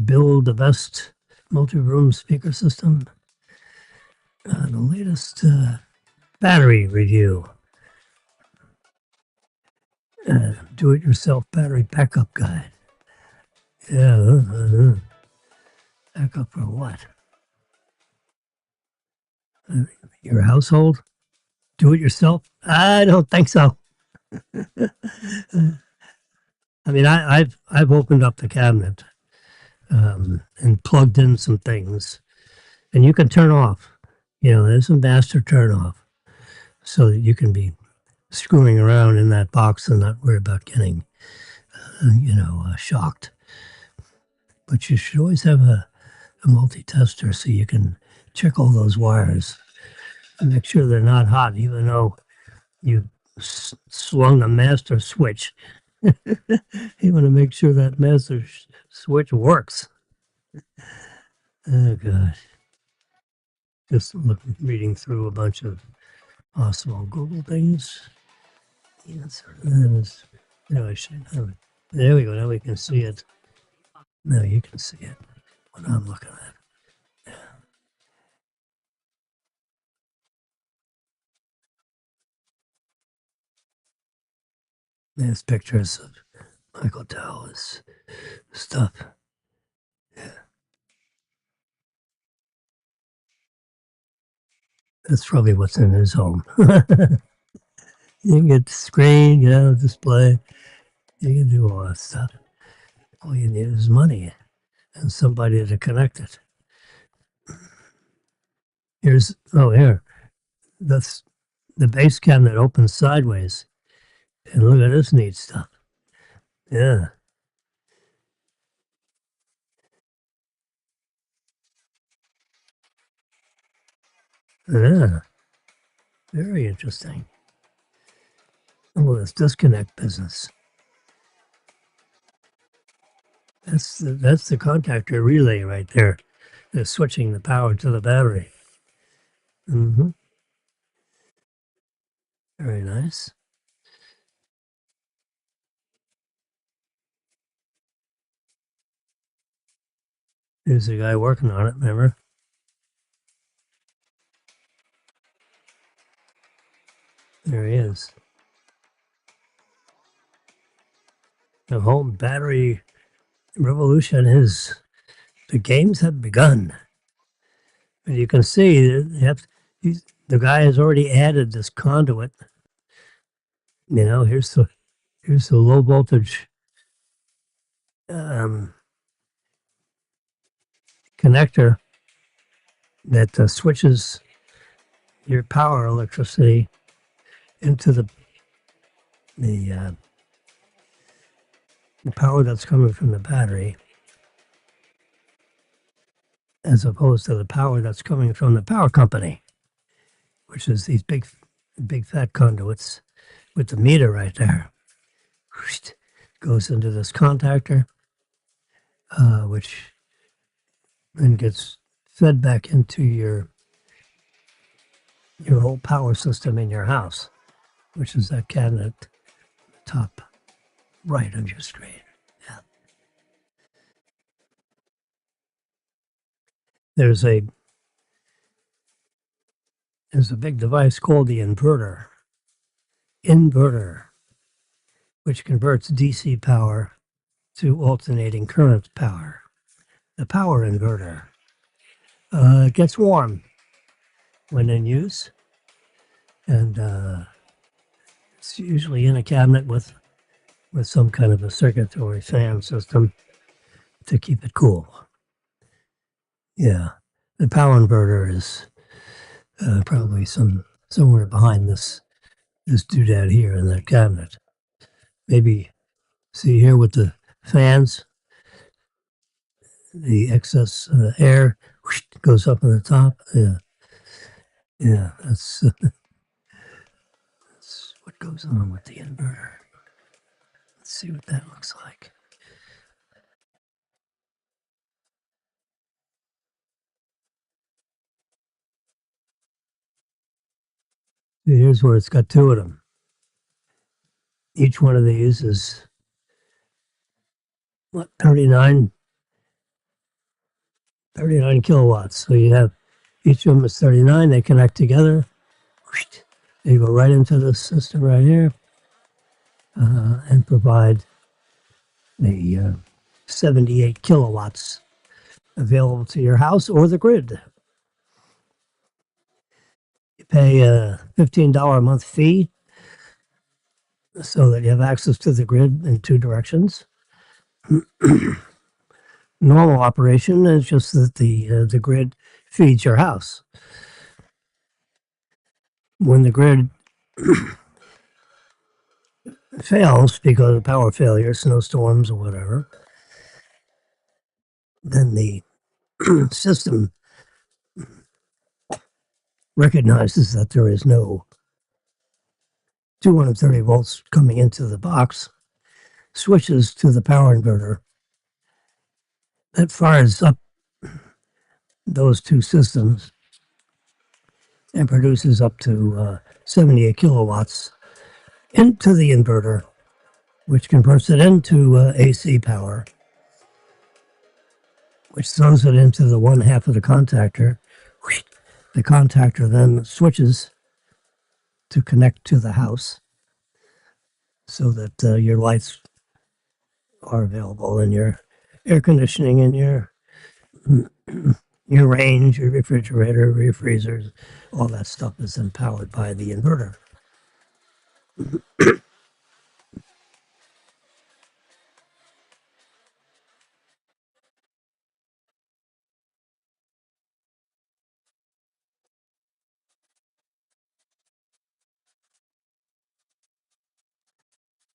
Build the best multi-room speaker system. The latest battery review. Do-it-yourself battery backup guide. Yeah, backup for what? Your household? Do it yourself? I don't think so. I mean, I've opened up the cabinet and plugged in some things, and you can turn off. There's a master turn off, so that you can be screwing around in that box and not worry about getting, shocked. But you should always have a multi-tester so you can check all those wires and make sure they're not hot, even though you swung the master switch. You want to make sure that master switch works. Oh, God. Just reading through a bunch of possible Google things. The answer to that is, I should have it. There we go. Now we can see it. Now you can see it. What I'm looking at. There's pictures of Michael Dell's stuff. Yeah. That's probably what's in his home. You can get the screen, display. You can do all that stuff. All you need is money and somebody to connect it. Here. That's the base cabinet opens sideways. And look at this neat stuff. Yeah. Yeah. Very interesting. Oh, this disconnect business. That's the contactor relay right there. They're switching the power to the battery. Mm-hmm. Very nice. There's a guy working on it, remember? There he is. The whole battery revolution the games have begun. And you can see the guy has already added this conduit. Here's the low voltage connector that switches your power electricity into the power that's coming from the battery, as opposed to the power that's coming from the power company, which is these big fat conduits with the meter right there. Goes into this contactor, which then gets fed back into your whole power system in your house, which is that cabinet top right of your screen. Yeah. There's a big device called the inverter, which converts DC power to alternating current power. The power inverter gets warm when in use, and it's usually in a cabinet with some kind of a circuit or a fan system to keep it cool. Yeah, the power inverter is probably somewhere behind this doodad here in that cabinet. Maybe see here with the fans, the excess air whoosh, goes up on the top. Yeah, yeah, that's what goes on with the inverter. Let's see what that looks like. Here's where it's got two of them. Each one of these is what 39 kilowatts. So you have each of them is 39. They connect together. They go right into the system right here and provide the 78 kilowatts available to your house or the grid. You pay a $15 a month fee so that you have access to the grid in two directions. Normal operation is just that the grid feeds your house. When the grid fails because of power failure, snowstorms or whatever, then the system recognizes that there is no 230 volts coming into the box, switches to the power inverter that fires up those two systems and produces up to 78 kilowatts into the inverter, which converts it into AC power, which throws it into the one half of the contactor. The contactor then switches to connect to the house so that your lights are available and your air conditioning and your range, your refrigerator, your freezers, all that stuff is then powered by the inverter.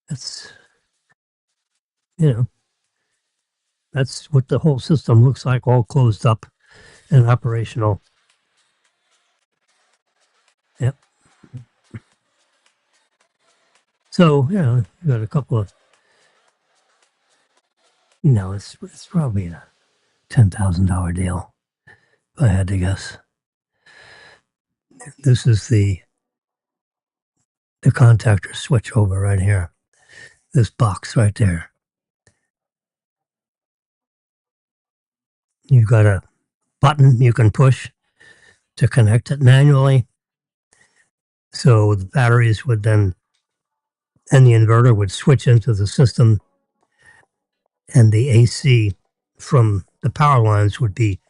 That's you know that's what the whole system looks like, all closed up and operational. Yep. So you got a couple of no, it's probably a $10,000 deal. If I had to guess. This is the contactor switch over right here. This box right there. You've got a button you can push to connect it manually. So the batteries would then, and the inverter would switch into the system, and the AC from the power lines would be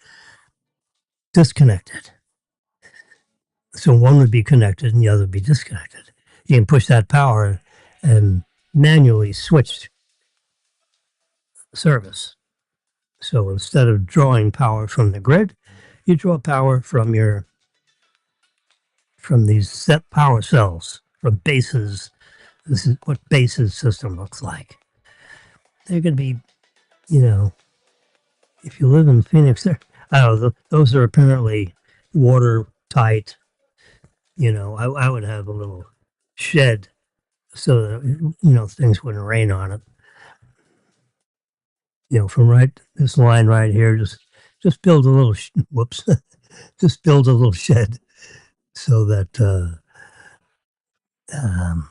disconnected. So one would be connected and the other would be disconnected. You can push that power and manually switch service. So instead of drawing power from the grid, you draw power from these set power cells from bases. This is what bases system looks like. They're going to be, you know, if you live in Phoenix, I don't know, those are apparently watertight. I would have a little shed so that, things wouldn't rain on it. From this line right here, just build a little, whoops, just build a little shed so that, um,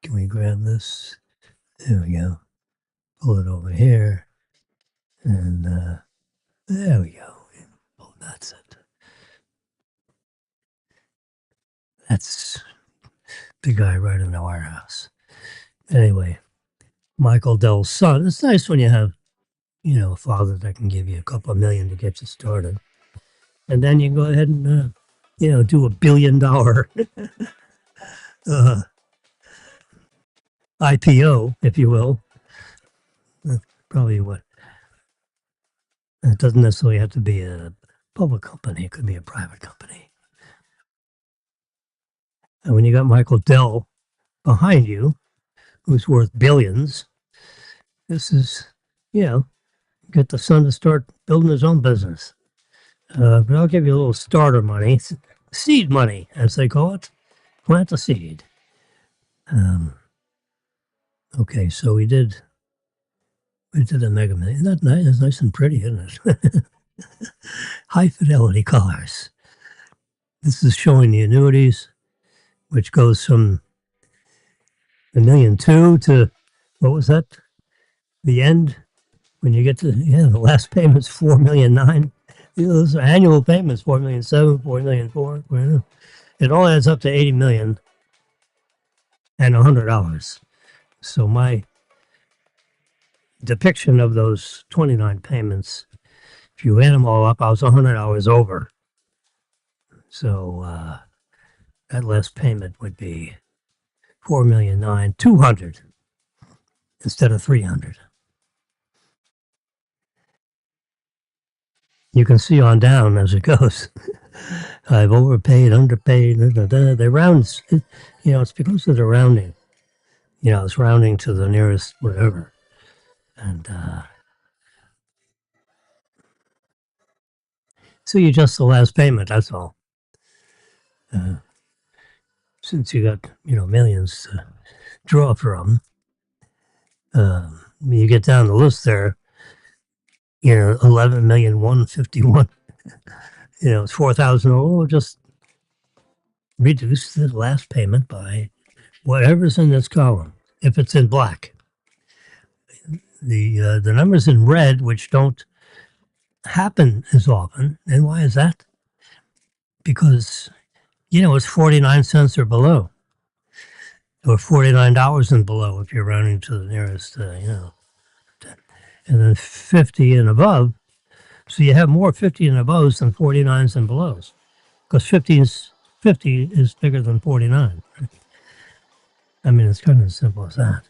can we grab this? There we go. Pull it over here. And there we go. Oh, that's it. That's the guy right in the warehouse. Anyway, Michael Dell's son. It's nice when you have, a father that can give you a couple of million to get you started. And then you go ahead and, do $1 billion IPO, if you will. That's probably what. It doesn't necessarily have to be a public company. It could be a private company. And when you got Michael Dell behind you, who's worth billions, this is, you know, get the son to start building his own business. But I'll give you a little starter money, seed money, as they call it. Plant a seed. Um, okay, so we did a Mega Million. Isn't that nice? It's nice and pretty, isn't it? High fidelity colors. This is showing the annuities, which goes from $1,200,000 to what was that? The end when you get to the last payment's $4,900,000. Those are annual payments, $4,700,000, $4,400,000. It all adds up to $80,000,000 and $100. So my depiction of those 29 payments, if you add them all up, I was $100 over. So that last payment would be $4,900,200 instead of $300. You can see on down as it goes. I've overpaid, underpaid. They round. It's because of the rounding. It's rounding to the nearest whatever, and so you adjust the last payment. That's all. Since you got millions to draw from, when you get down the list there, 11,151,000. It's 4,000. Oh, just reduce the last payment by whatever's in this column. If it's in black, the numbers in red, which don't happen as often. And why is that? Because it's 49 cents or below, or $49 and below if you're rounding to the nearest, and then 50 and above. So you have more 50 and above than 49s and belows, because 50 is bigger than 49. I mean, it's kind of as simple as that.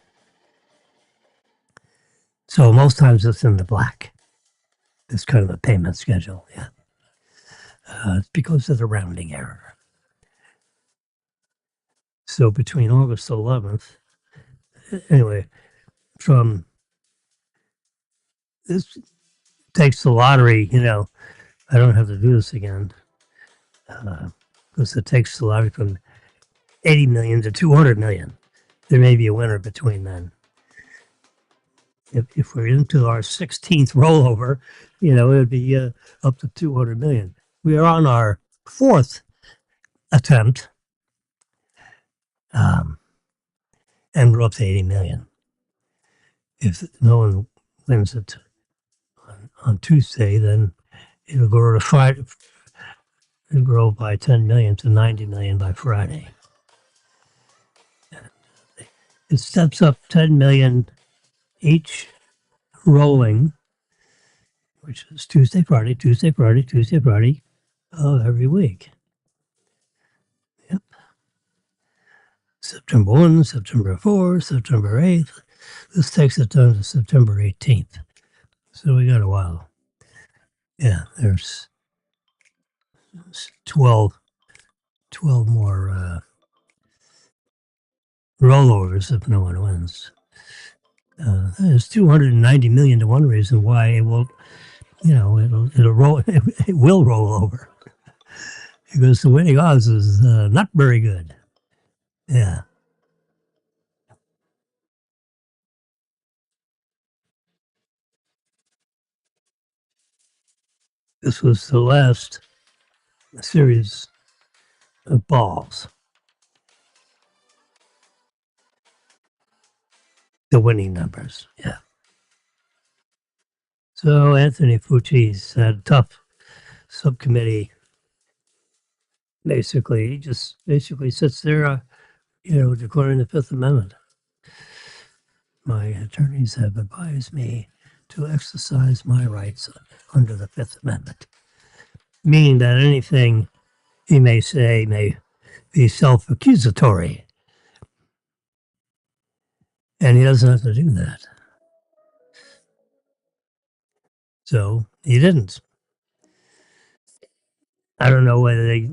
So most times it's in the black. It's kind of a payment schedule, yeah. It's because of the rounding error. So between August 11th, anyway, from this takes the lottery, I don't have to do this again, because it takes the lottery from 80 million to 200 million. There may be a winner between then. If we're into our 16th rollover, it would be up to 200 million. We are on our fourth attempt, and we're up to 80 million. If no one wins it on Tuesday, then it'll go to Friday. It'll grow by 10 million to 90 million by Friday. It steps up 10 million each rolling, which is Tuesday, Friday, Tuesday, Friday, Tuesday, Friday, every week. Yep. September 1, September 4, September 8th. This takes it down to September 18th. So we got a while. Yeah, there's 12 more rollovers if no one wins. There's 290 million to one reason why it will, it'll roll. It will roll over because the winning odds is not very good. Yeah. This was the last series of balls. The winning numbers. Yeah. So Anthony Fucci's had a tough subcommittee. Basically, he just sits there, declaring the Fifth Amendment. My attorneys have advised me to exercise my rights under the Fifth Amendment, meaning that anything he may say may be self-accusatory, and he doesn't have to do that. So he didn't. I don't know whether they,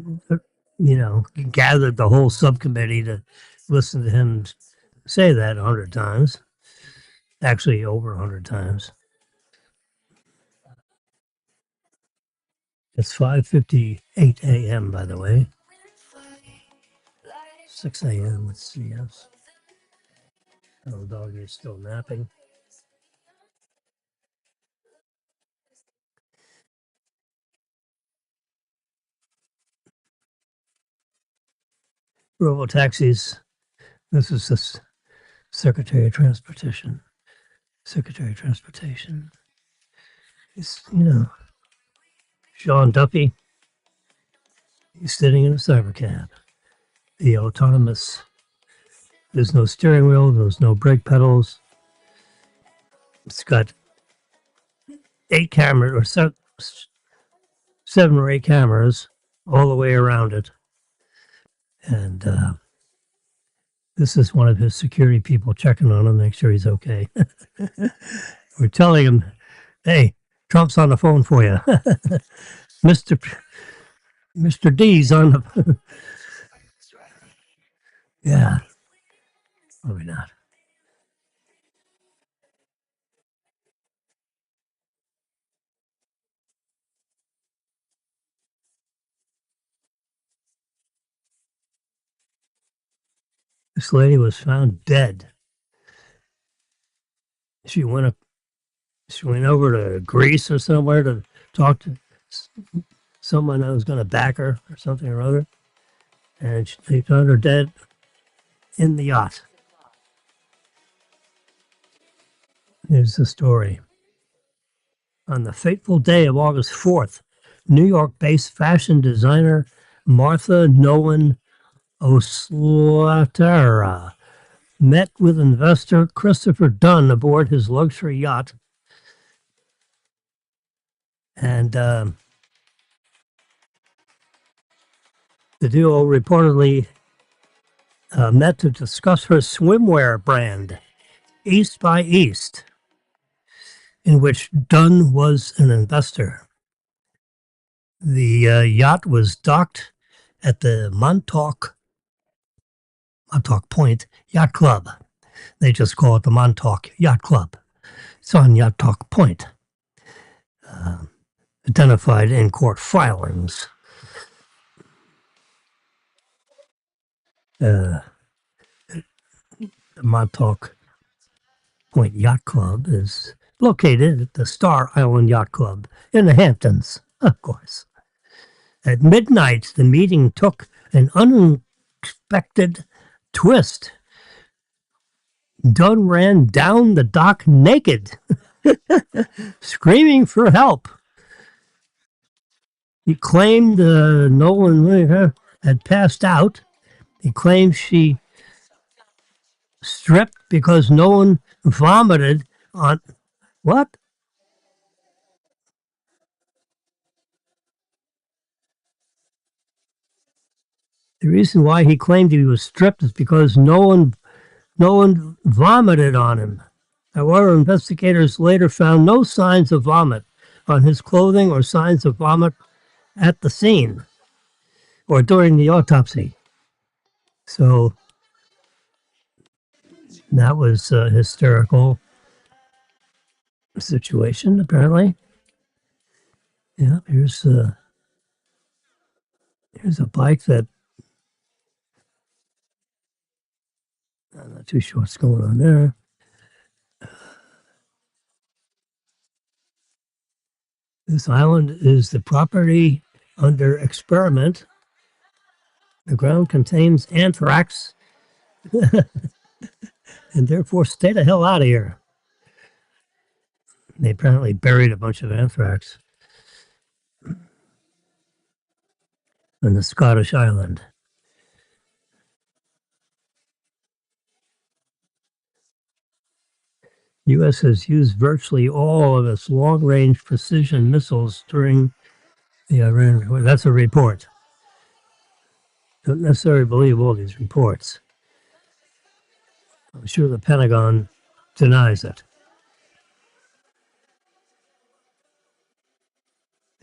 gathered the whole subcommittee to listen to him say that 100 times. Actually, over 100 times. It's 5:58 a.m. By the way. 6 a.m. Let's see. Yes. Oh, the dog is still napping. Robo taxis. This is the Secretary of Transportation. Secretary of Transportation. It's, Sean Duffy. He's sitting in a cyber cab. The autonomous. There's no steering wheel. There's no brake pedals. It's got 8 cameras or 7 or 8 cameras all the way around it. And this is one of his security people checking on him, make sure he's okay. We're telling him, hey, Trump's on the phone for you. Mr. Mr. D's on the. Yeah, probably not. This lady was found dead. She went up. She went over to Greece or somewhere to talk to someone that was going to back her or something or other, and they found her dead in the yacht. Here's the story. On the fateful day of August 4th, New York-based fashion designer Martha Nolan Oslatara met with investor Christopher Dunn aboard his luxury yacht. And the duo reportedly met to discuss her swimwear brand, East by East, in which Dunn was an investor. The yacht was docked at the Montauk Point Yacht Club. They just call it the Montauk Yacht Club. It's on Montauk Point, identified in court filings. The Montauk Point Yacht Club is located at the Star Island Yacht Club in the Hamptons, of course. At midnight, the meeting took an unexpected twist. Dunn ran down the dock naked, screaming for help. He claimed Nolan had passed out. He claimed she stripped because Nolan vomited on what? The reason why he claimed he was stripped is because Nolan vomited on him. However, investigators later found no signs of vomit on his clothing or signs of vomit at the scene or during the autopsy. So that was a hysterical situation, apparently. Yeah, here's a bike that I'm not too sure what's going on there. This island is the property under experiment. The ground contains anthrax, and therefore stay the hell out of here. They apparently buried a bunch of anthrax on the Scottish island. U.S. has used virtually all of its long-range precision missiles during the Iran war. That's a report. Don't necessarily believe all these reports. I'm sure the Pentagon denies it.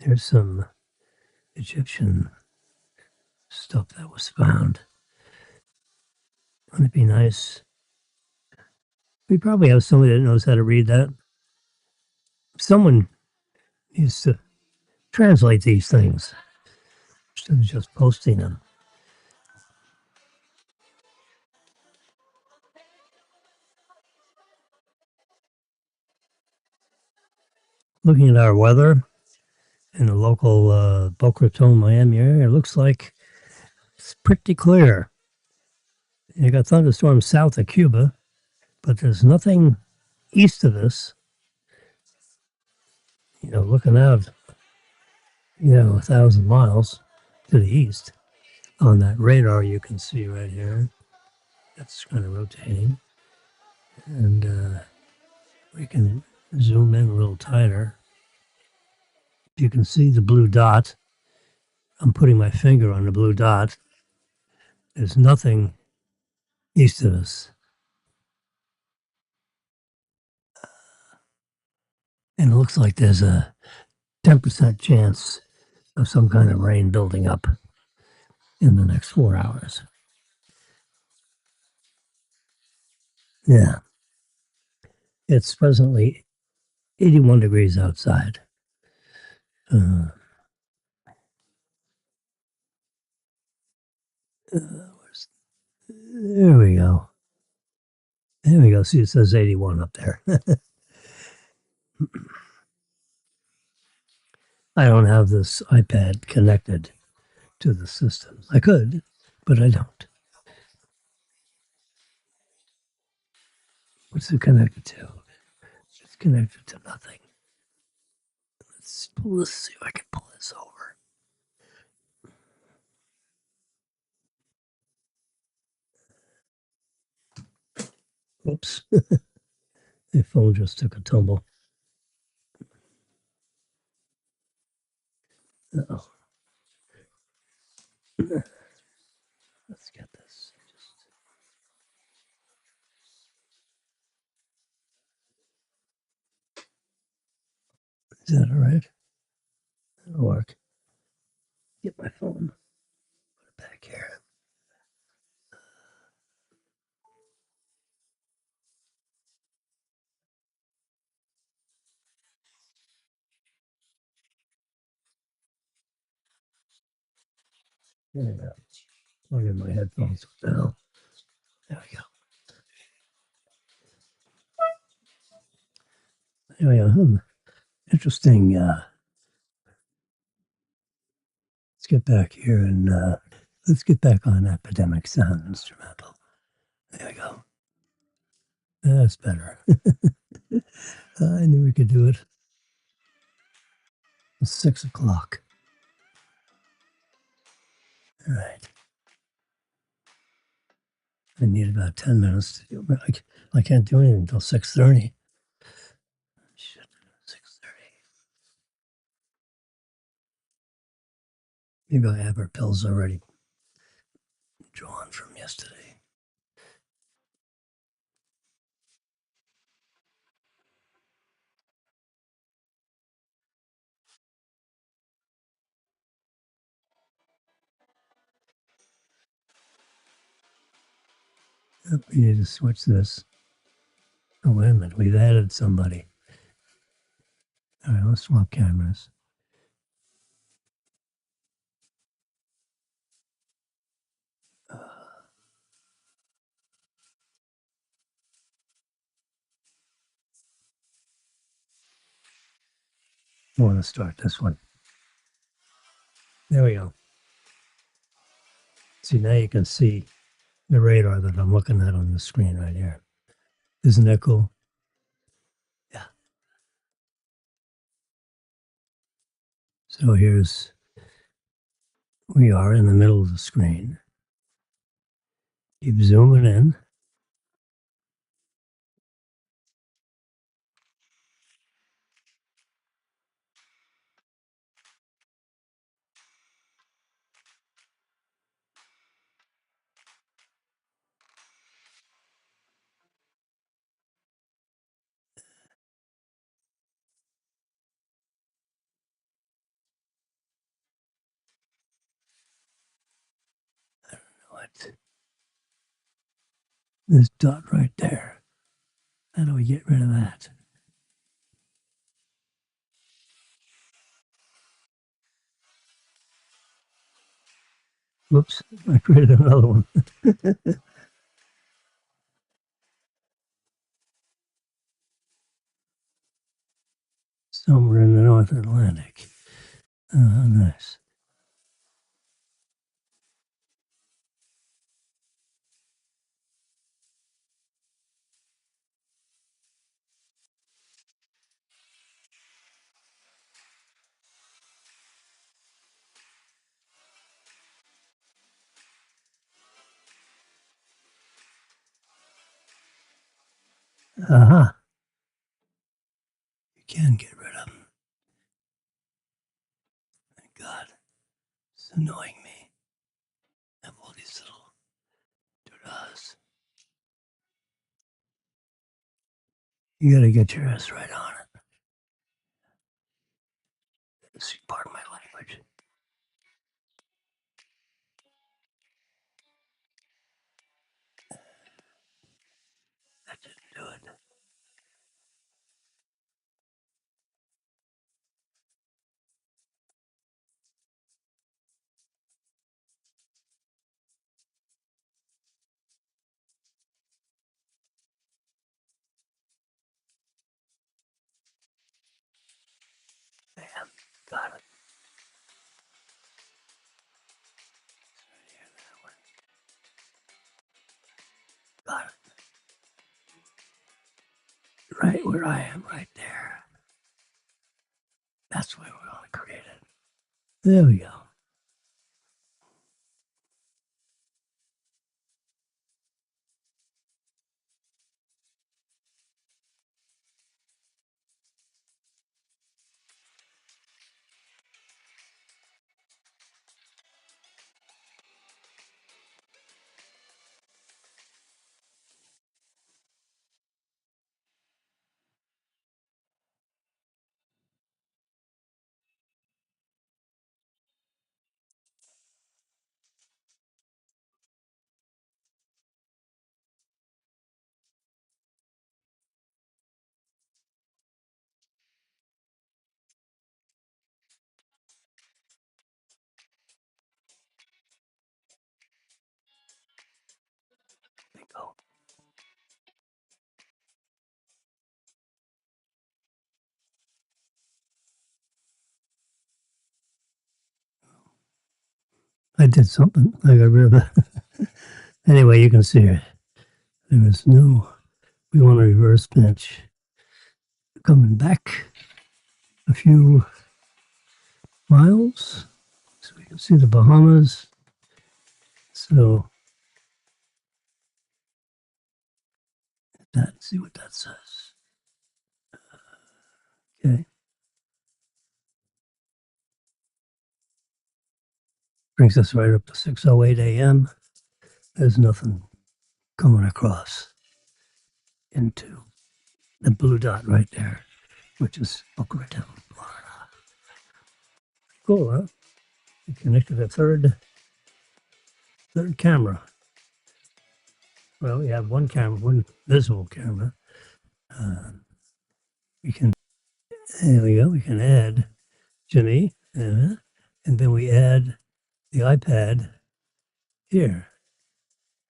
Here's some Egyptian stuff that was found. Wouldn't it be nice? We probably have somebody that knows how to read that. Someone needs to translate these things instead of just posting them. Looking at our weather in the local Boca Raton, Miami area, it looks like it's pretty clear. You got thunderstorms south of Cuba, but there's nothing east of us. Looking out, 1,000 miles to the east on that radar you can see right here. That's kind of rotating. And we can zoom in a little tighter. You can see the blue dot. I'm putting my finger on the blue dot. There's nothing east of us. And it looks like there's a 10% chance of some kind of rain building up in the next 4 hours. Yeah, it's presently 81 degrees outside. Uh, there we go. There we go. See, it says 81 up there. I don't have this iPad connected to the system. I could, but I don't. What's it connected to? It's connected to nothing. Let's pull this, see if I can pull this over. Whoops. The phone just took a tumble. Uh-oh. Let's get this. Is that all right? That'll work. Get my phone. Put it back here. There we go. Plug in my headphones now. There we go. There we go. Interesting. Let's get back here and let's get back on Epidemic Sound Instrumental. There we go. That's better. I knew we could do it. It's 6 o'clock. All right. I need about 10 minutes to do it. I can't do anything until 6:30. Shit, 6:30. Maybe I have our pills already drawn from yesterday. Yep, we need to switch this. Oh, wait a minute. We've added somebody. All right, let's swap cameras. I want to start this one. There we go. See, now you can see the radar that I'm looking at on the screen right here. Isn't that cool? Yeah. So we are in the middle of the screen. Keep zooming in. select this dot right there. How do we get rid of that? Whoops, I created another one. Somewhere in the North Atlantic. Oh, nice. Aha. You can get rid of them. Thank God. It's annoying me. I have all these little doodahs. You gotta get your ass right on it. This is part of my language. That didn't do it. Damn. Got it. Got it. Right where I am, right there. That's where we want to create it. There we go. Bingo. I did something. I got rid of it. Anyway, you can see it. There was no, we want a reverse pinch. Coming back a few miles so we can see the Bahamas. So that, see what that says. Okay. Brings us right up to 6:08 a.m. There's nothing coming across into the blue dot right there, which is Boca Raton, Florida. Cool, huh? We connected a third camera. Well, we have one camera, one visible camera. We can, there we go. We can add Jimmy, and then we add the iPad here.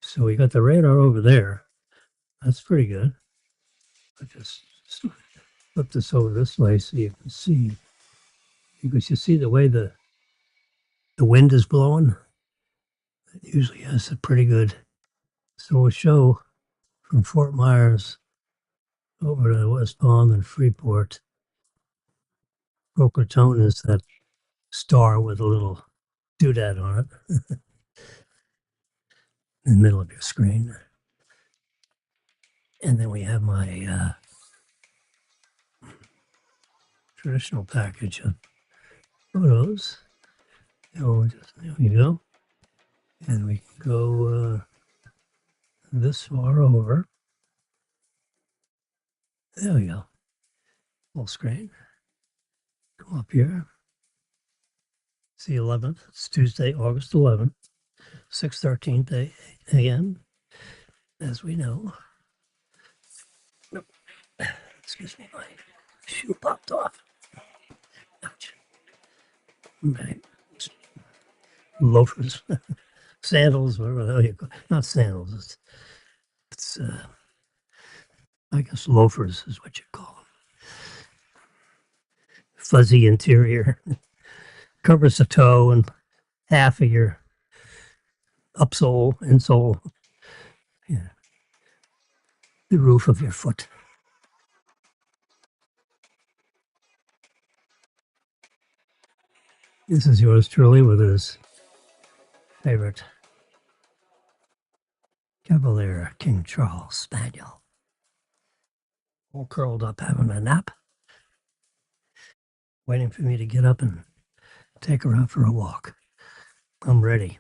So we got the radar over there. That's pretty good. I just flip this over this way so you can see. Because you see the way the wind is blowing. It usually has a pretty good. So we'll show from Fort Myers over to West Palm and Freeport. Boca Raton is that star with a little doodad on it in the middle of your screen. And then we have my traditional package of photos. So there we go. And we can go this far over. There we go. Full screen. Come up here. It's the 11th. It's Tuesday, August 11th. 6:13 a.m. As we know. Nope. Excuse me, my shoe popped off. Ouch. My loafers, sandals, whatever the hell you call it. Not sandals. It's I guess loafers is what you call them. Fuzzy interior. Covers the toe and half of your upsole, insole, yeah, the roof of your foot. This is yours truly with his favorite Cavalier King Charles Spaniel. All curled up having a nap, waiting for me to get up and take her out for a walk. I'm ready.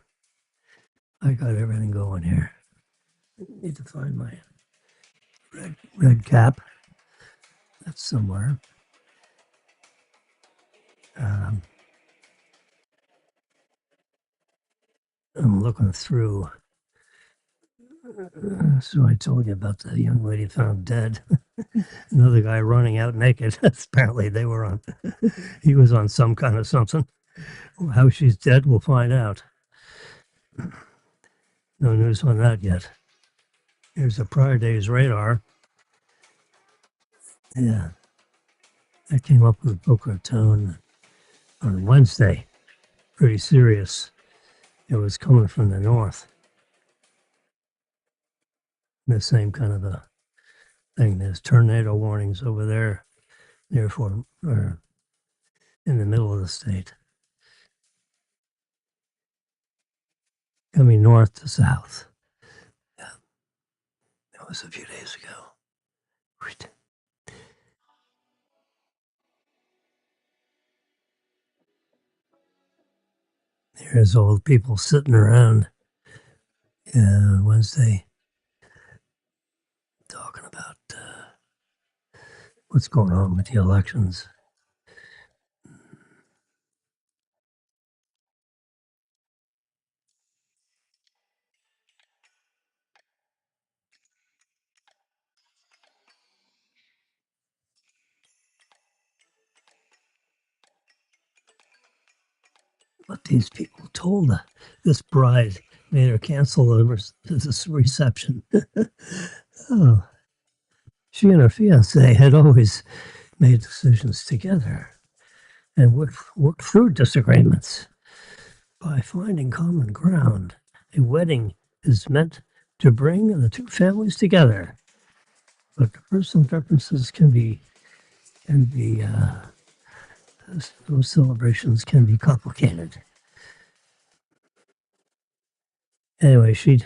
I got everything going here. Need to find my red cap. That's somewhere. I'm looking through. So I told you about the young lady found dead. Another guy running out naked. Apparently they were on. He was on some kind of something. How she's dead, we'll find out. No news on that yet. Here's a prior day's radar. Yeah, I came up with Boca Raton on Wednesday. Pretty serious. It was coming from the north. The same kind of a thing. There's tornado warnings over there, therefore, or in the middle of the state. Coming north to south. Yeah, that was a few days ago. Right. There's old people sitting around on Wednesday talking about what's going on with the elections. What these people told her. This bride made her cancel this reception. Oh, she and her fiance had always made decisions together and worked through disagreements by finding common ground. A wedding is meant to bring the two families together, but the personal differences can be those celebrations can be complicated. Anyway, she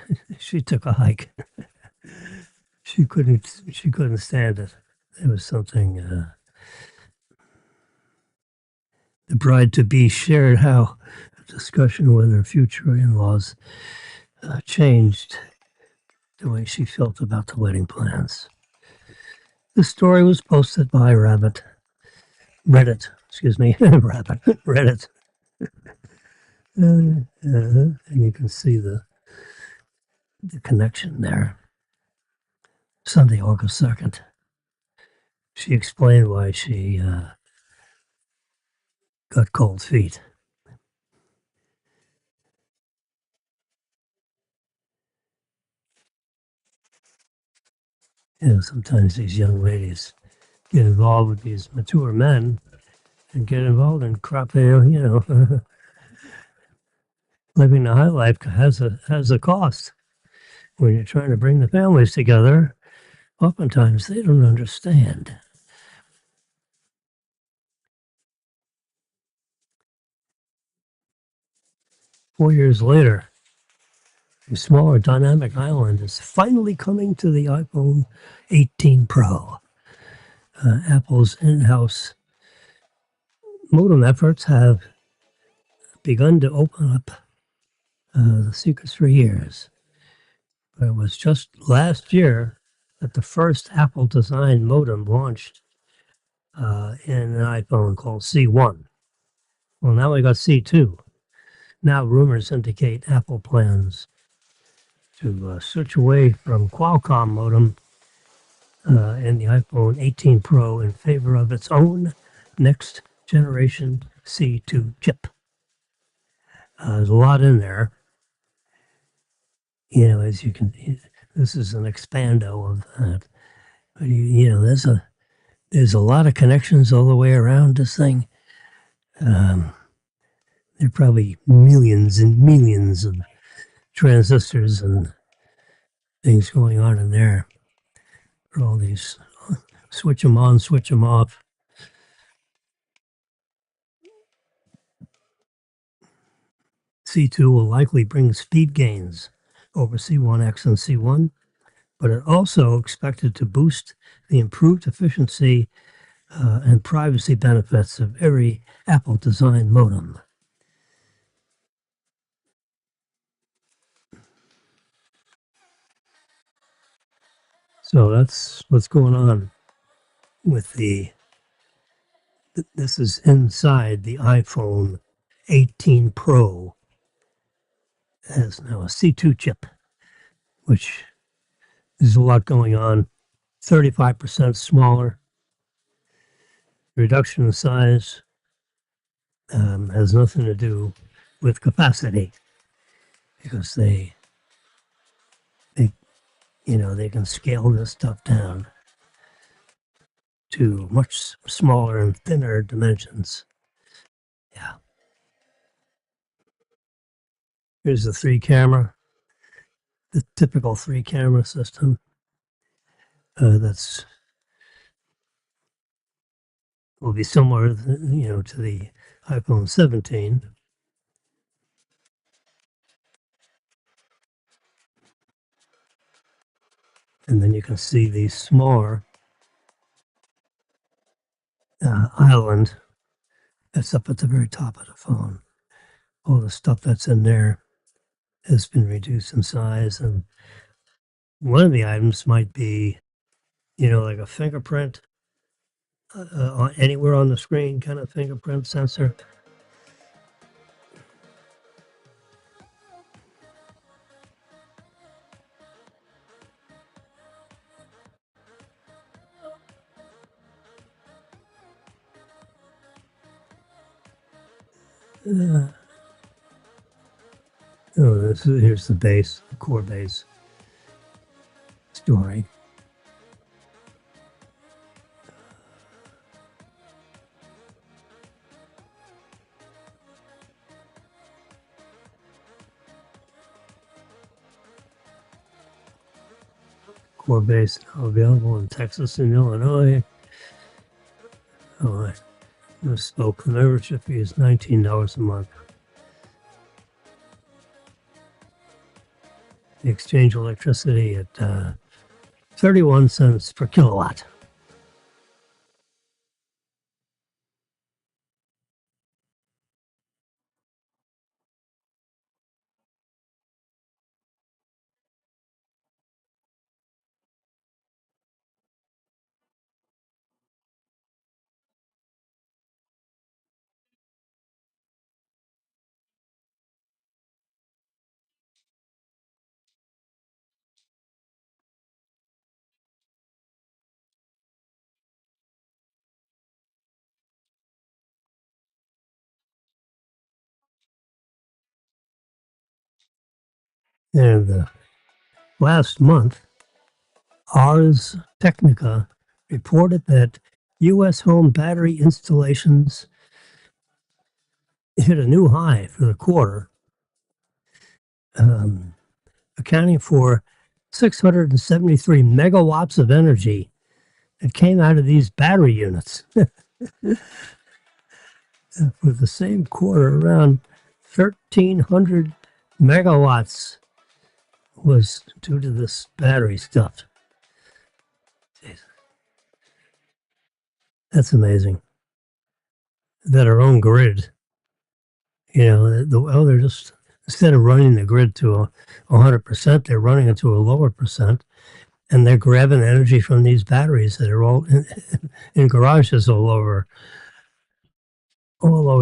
took a hike. She couldn't stand it. There was something. The bride to be shared how a discussion with her future in-laws changed the way she felt about the wedding plans. The story was posted by Reddit. Excuse me, Reddit. And you can see the connection there. Sunday, August 2nd. She explained why she got cold feet. Sometimes these young ladies get involved with these mature men and get involved in crap. Living the high life has a cost. When you're trying to bring the families together, oftentimes they don't understand. Four years later, a smaller dynamic island is finally coming to the iPhone 18 Pro. Apple's in-house modem efforts have begun to open up the secrets for years. But it was just last year that the first Apple-designed modem launched in an iPhone called C1. Well, now we got C2. Now rumors indicate Apple plans to switch away from Qualcomm modem in the iPhone 18 Pro in favor of its own next generation C2 chip. There's a lot in there. You know, as you can, this is an expando of that. But you know, there's a lot of connections all the way around this thing. There are probably millions and millions of transistors and things going on in there. For all these switch them on, switch them off. C2 will likely bring speed gains over C1X and C1, but it also expected to boost the improved efficiency and privacy benefits of every Apple design modem. So that's what's going on with this is inside the iPhone 18 Pro. It has now a C2 chip, which is a lot going on. 35% smaller. Reduction in size has nothing to do with capacity because they they can scale this stuff down to much smaller and thinner dimensions. Yeah. Here's the the typical 3-camera system. That's will be similar, to the iPhone 17. And then you can see the smaller island that's up at the very top of the phone. All the stuff that's in there has been reduced in size, and one of the items might be, like a fingerprint anywhere on the screen kind of fingerprint sensor. Here's the base, the core base story. Core base now available in Texas and Illinois. Oh, I misspoke. The membership fee is $19 a month. They exchange electricity at 31 cents per kilowatt. And last month, Ars Technica reported that U.S. home battery installations hit a new high for the quarter, accounting for 673 megawatts of energy that came out of these battery units. For the same quarter, around 1,300 megawatts was due to this battery stuff. Jeez. That's amazing. That our own grid, they're just, instead of running the grid to 100%, they're running it to a lower percent, and they're grabbing energy from these batteries that are all in garages all over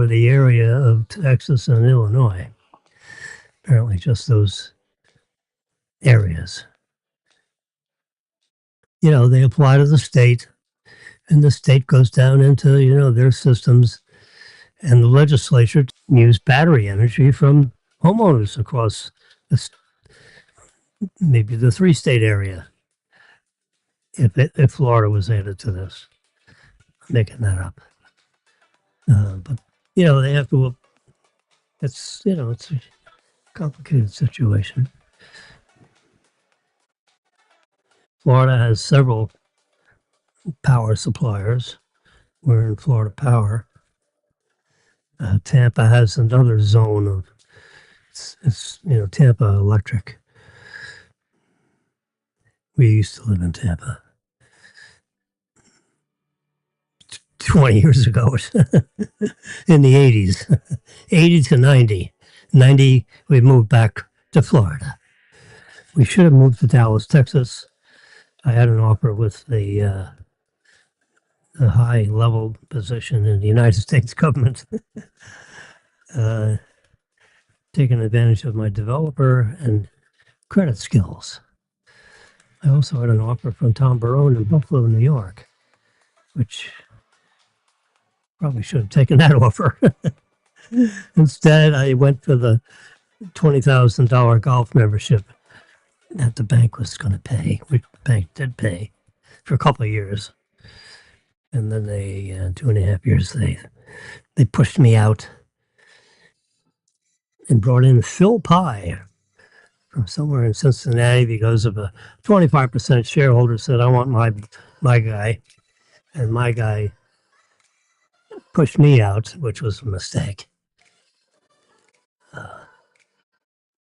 the area of Texas and Illinois. Apparently, just those areas. They apply to the state, and the state goes down into their systems, and the legislature used battery energy from homeowners across this, maybe the three-state area. If Florida was added to this, I'm making that up, but they have to. It's a complicated situation. Florida has several power suppliers. We're in Florida Power. Tampa has another zone of it's Tampa Electric. We used to live in Tampa 20 years ago in the 80s, 80 to 90. 90, we moved back to Florida. We should have moved to Dallas, Texas. I had an offer with a high level position in the United States government, uh, taking advantage of my developer and credit skills. I also had an offer from Tom Barone in Buffalo, New York, which probably should have taken that offer. Instead, I went for the $20,000 golf membership that the bank was going to pay, which the bank did pay for a couple of years. And then they, 2.5 years, they pushed me out and brought in Phil Pye from somewhere in Cincinnati because of a 25% shareholder said, I want my guy. And my guy pushed me out, which was a mistake.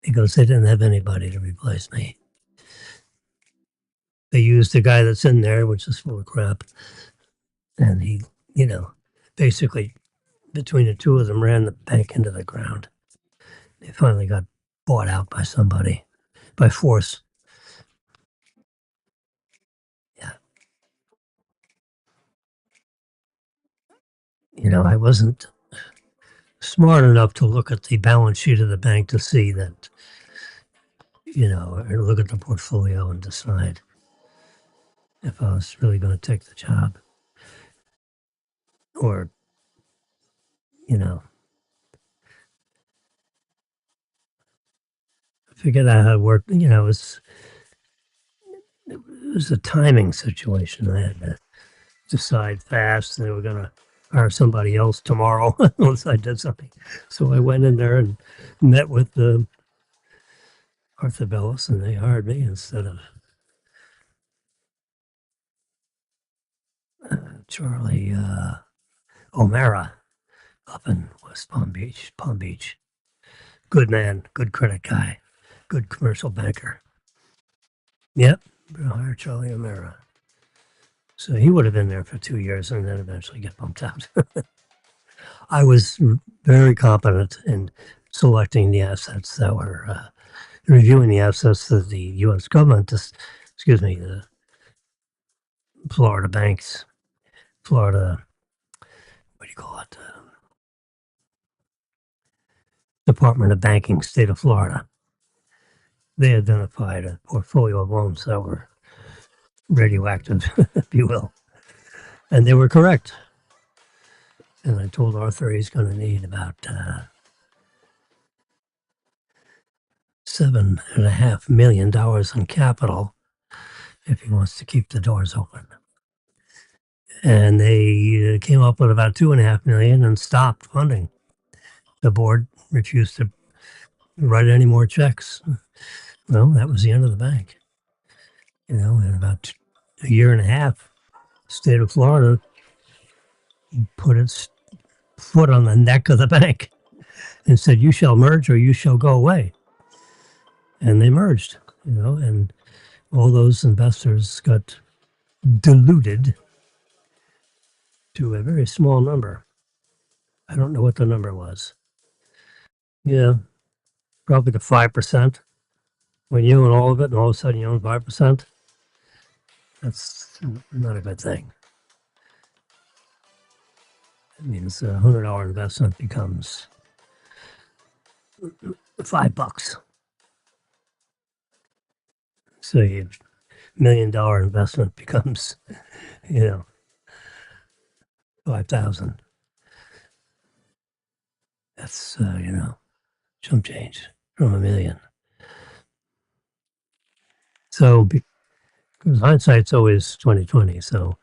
Because they didn't have anybody to replace me. They used the guy that's in there, which is full of crap. And he, basically between the two of them ran the bank into the ground. They finally got bought out by somebody, by force. Yeah. I wasn't smart enough to look at the balance sheet of the bank to see that, or look at the portfolio and decide if I was really going to take the job or, figure out how it worked. It was a timing situation. I had to decide fast. They were going to hire somebody else tomorrow unless I did something. So I went in there and met with Arthur Bellis, and they hired me instead of Charlie O'Mara up in West Palm Beach. Palm Beach. Good man, good credit guy, good commercial banker. Yep, I hired Charlie O'Mara. So he would have been there for 2 years and then eventually get bumped out. I was very competent in selecting the assets that were reviewing the assets that the U.S. government, the Florida banks, Florida, what do you call it? Department of Banking, state of Florida. They identified a portfolio of loans that were radioactive, if you will, and they were correct. And I told Arthur he's going to need about $7.5 million in capital if he wants to keep the doors open. And they came up with about $2.5 million and stopped funding. The board refused to write any more checks. Well, that was the end of the bank. In about a year and a half, the state of Florida put its foot on the neck of the bank and said, "You shall merge or you shall go away." And they merged, and all those investors got diluted to a very small number. I don't know what the number was. Yeah, probably to 5%. When you own all of it and all of a sudden you own 5%, that's not a good thing. It means a $100 investment becomes $5. So your $1 million investment becomes, you know, 5,000. That's chump change from a million. So because hindsight's always 2020. So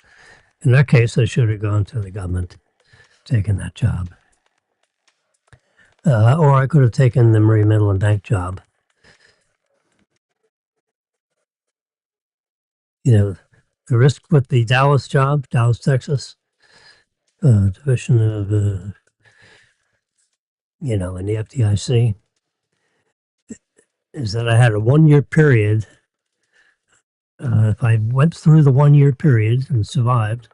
in that case, I should have gone to the government, taken that job, or I could have taken the Marie Midland Bank job. You know, the risk with the Dallas job, Dallas, Texas, division of in the FDIC, is that I had a 1 year period. If I went through the 1 year period and survived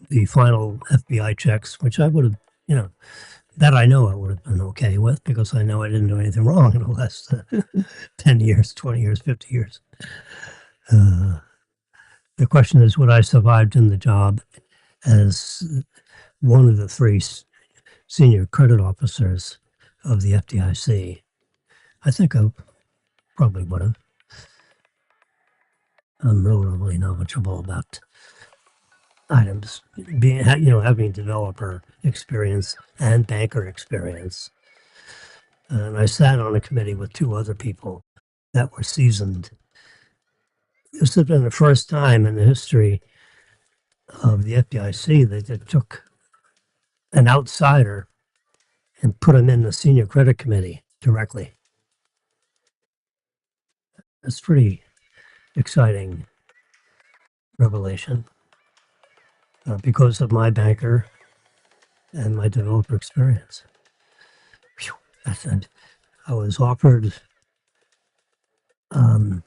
the final FBI checks, which I would have, that I know I would have been okay with because I know I didn't do anything wrong in the last 10 years, 20 years, 50 years. The question is, would I survived in the job as one of the three senior credit officers of the FDIC? I think I probably would have. I'm relatively knowledgeable about items, having developer experience and banker experience. And I sat on a committee with two other people that were seasoned. This had been the first time in the history of the FDIC that it took an outsider and put him in the senior credit committee directly. That's pretty exciting revelation because of my banker and my developer experience. Phew, I was offered a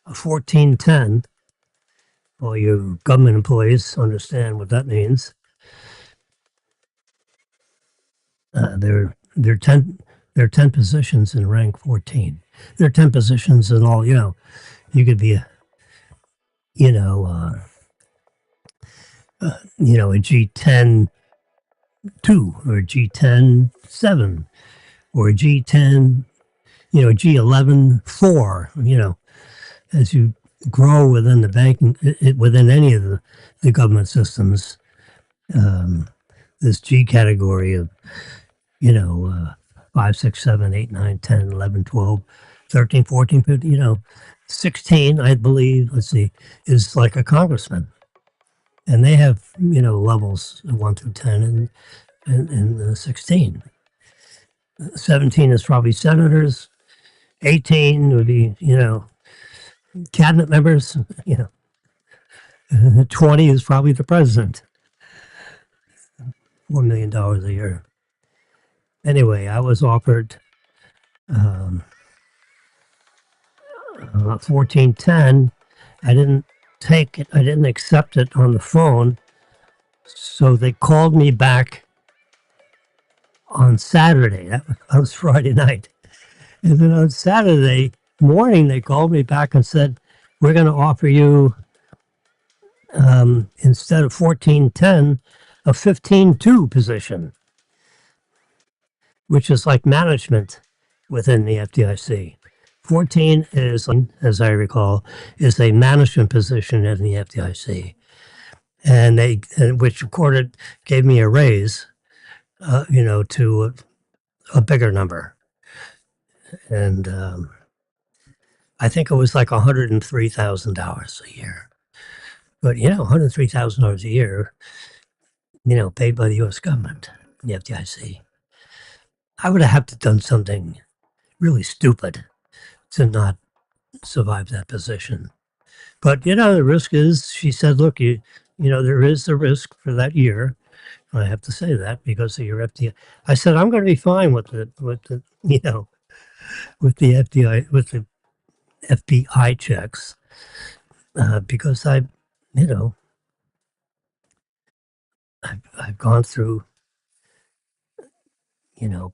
1410. All you government employees understand what that means. There are 10 positions in rank 14. There are 10 positions in all. You could be a a G10 2 or a G10 7 or a G10 G11 4. As you grow within the banking, within any of the government systems, this G category of 5, 6, 7, 8, 9, 10, 11, 12, 13, 14, 15, 16, I believe, let's see, is like a congressman. And they have, levels 1 through 10 and 16. 17 is probably senators. 18 would be, cabinet members. 20 is probably the president. $1 million a year. Anyway, I was offered 1410. I didn't take it. I didn't accept it on the phone. So they called me back on Saturday. That was Friday night. And then on Saturday morning, they called me back and said, we're going to offer you, instead of 1410, a 15-2 position, which is like management within the FDIC. 14 is, as I recall, is a management position in the FDIC. And which accorded gave me a raise, to a bigger number. And I think it was like $103,000 a year. But, $103,000 a year, paid by the U.S. government, the FDIC. I would have to done something really stupid to not survive that position. But, the risk is, she said, look, there is a risk for that year. I have to say that because of your FDI. I said, I'm going to be fine with the FBI checks because I've gone through,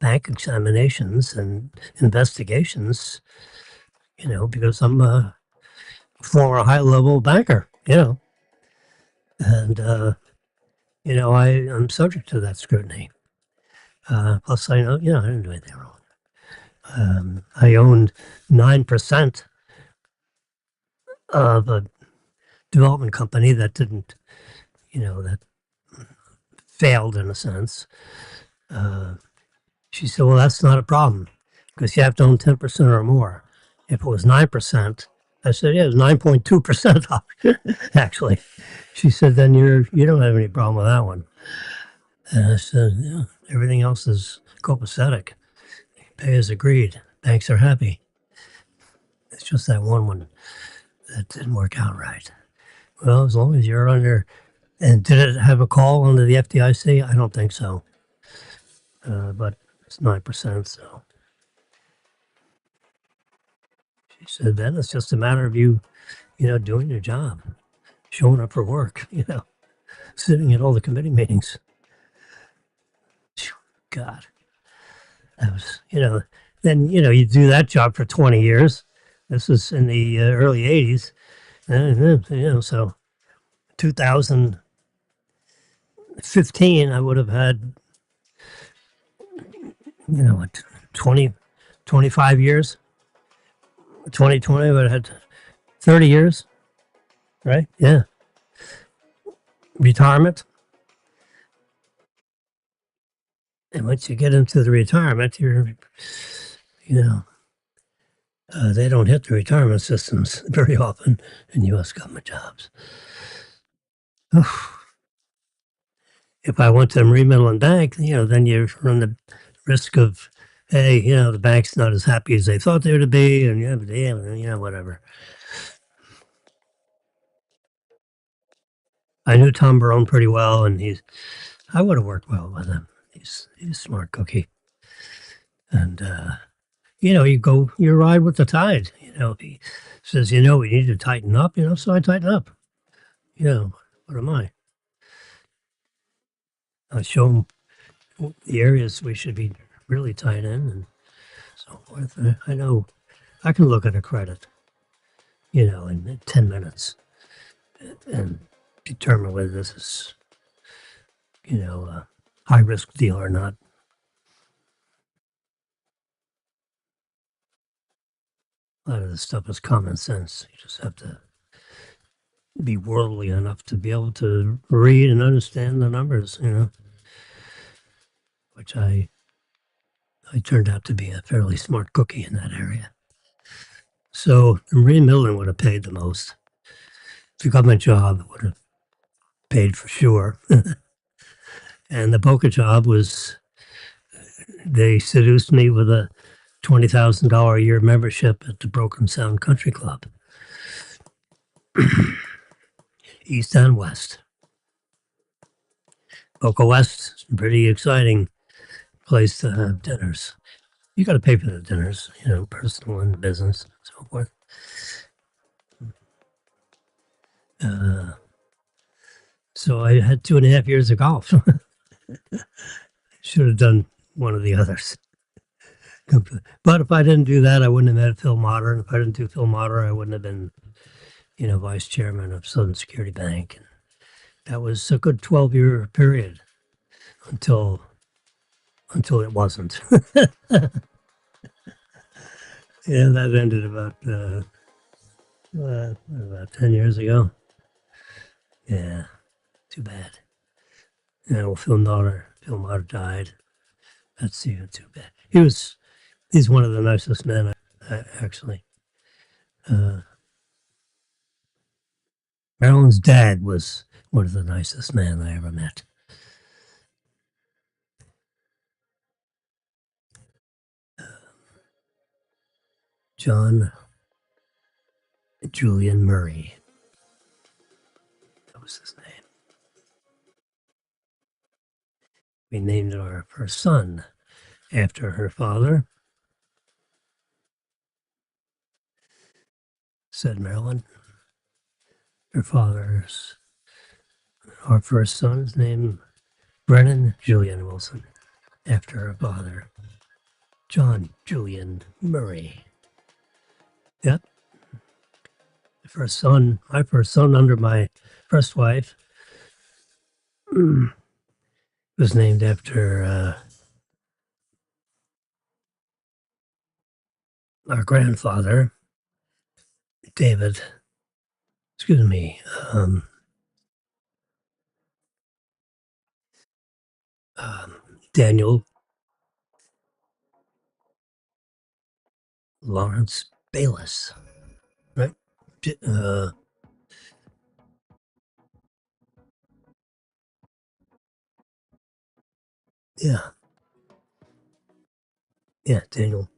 bank examinations and investigations, because I'm a former high-level banker, and, I'm subject to that scrutiny. Plus, I know, I didn't do anything wrong. I owned 9% of a development company that didn't, that failed in a sense. Uh, she said, well, that's not a problem because you have to own 10% or more. If it was 9%, I said, yeah, it was 9.2% actually. She said, then you don't have any problem with that one. And I said, yeah, everything else is copacetic. Pay as agreed. Banks are happy. It's just that one that didn't work out right. Well, as long as you're under, and did it have a call under the FDIC? I don't think so. But it's 9%. So she said, then it's just a matter of you doing your job, showing up for work, sitting at all the committee meetings. God, that was, then, you do that job for 20 years. This was in the early 80s. So 2015, I would have had, 20, 25 years. 2020, I would have had 30 years, right? Yeah. Retirement. And once you get into the retirement, you know, they don't hit the retirement systems very often in U.S. government jobs. If I went to Marie Midland Bank, then you run the risk of, hey, the bank's not as happy as they thought they would be, and whatever. I knew Tom Barone pretty well, and I would have worked well with him. He's a smart cookie, and you ride with the tide. If he says, we need to tighten up, so I tighten up. What am I? I show him the areas we should be really tight in and so forth. I know I can look at a credit, in 10 minutes and determine whether this is, a high risk deal or not. A lot of this stuff is common sense. You just have to be worldly enough to be able to read and understand the numbers, which I turned out to be a fairly smart cookie in that area. So Marie Millen would have paid the most. The government job would have paid for sure. And the poker job was, they seduced me with a $20,000 a year membership at the Broken Sound Country Club, East and West. Boca West is a pretty exciting place to have dinners. You got to pay for the dinners, personal and business, and so forth. So I had 2.5 years of golf. Should have done one of the others. But if I didn't do that, I wouldn't have met Phil Motter. And if I didn't do Phil Motter, I wouldn't have been, vice chairman of Southern Security Bank. And that was a good 12-year period until it wasn't. Yeah, that ended about 10 years ago. Yeah, too bad. Yeah, well, Phil Motter died. That's even too bad. He's one of the nicest men, actually. Marilyn's dad was one of the nicest men I ever met. John Julian Murray. That was his name. We named our first son after her father, said Marilyn. Our first son is named Brennan Julian Wilson, after her father, John Julian Murray. Yep. My first son under my first wife was named after our grandfather, David, excuse me, um, Daniel Lawrence Bayless, right? Yeah, yeah, Daniel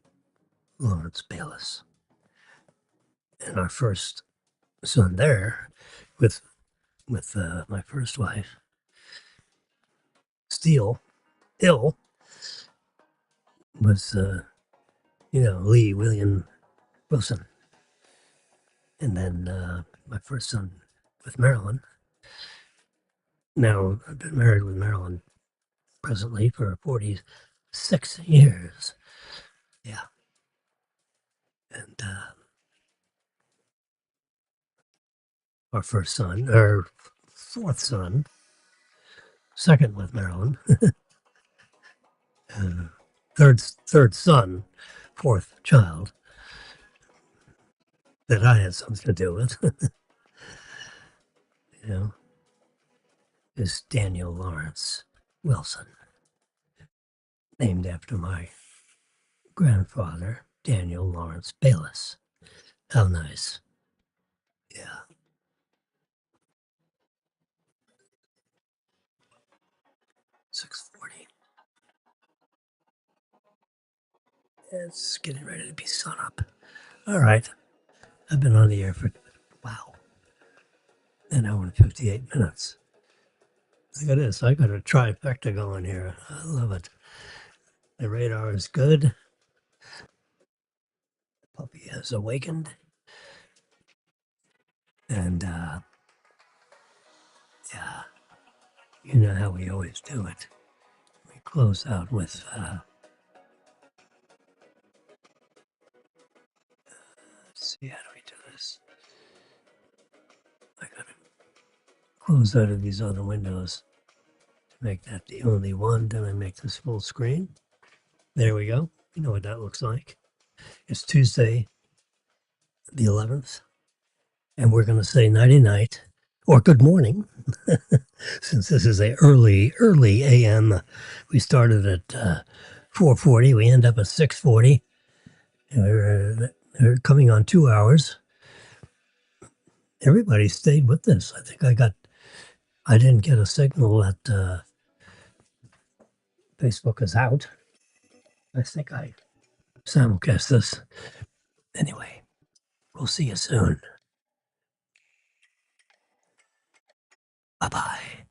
Lawrence Bayless. And our first son there with my first wife, Steele Hill, was, Lee William Wilson. And then my first son with Marilyn. Now, I've been married with Marilyn presently for 46 years. Yeah. And our first son, our fourth son, second with Marilyn, uh, third son, fourth child that I had something to do with, you know, is Daniel Lawrence Wilson, named after my grandfather, Daniel Lawrence Bayless. How nice. Yeah. 6:40. It's getting ready to be sun up. All right. I've been on the air for, wow, an hour and 58 minutes. Look at this. I got a trifecta going here. I love it. The radar is good. The puppy has awakened. And yeah, you know how we always do it. We close out with, let's see, how do we do this? I got to close out of these other windows to make that the only one. Then I make this full screen. There we go. You know what that looks like. It's Tuesday, the 11th, and we're going to say nighty night or good morning since this is a early AM. We started at 4:40. We end up at 6:40. We're coming on 2 hours. Everybody stayed with this. I think I didn't get a signal that Facebook is out. I think I simulcast this. Anyway, we'll see you soon. Bye bye.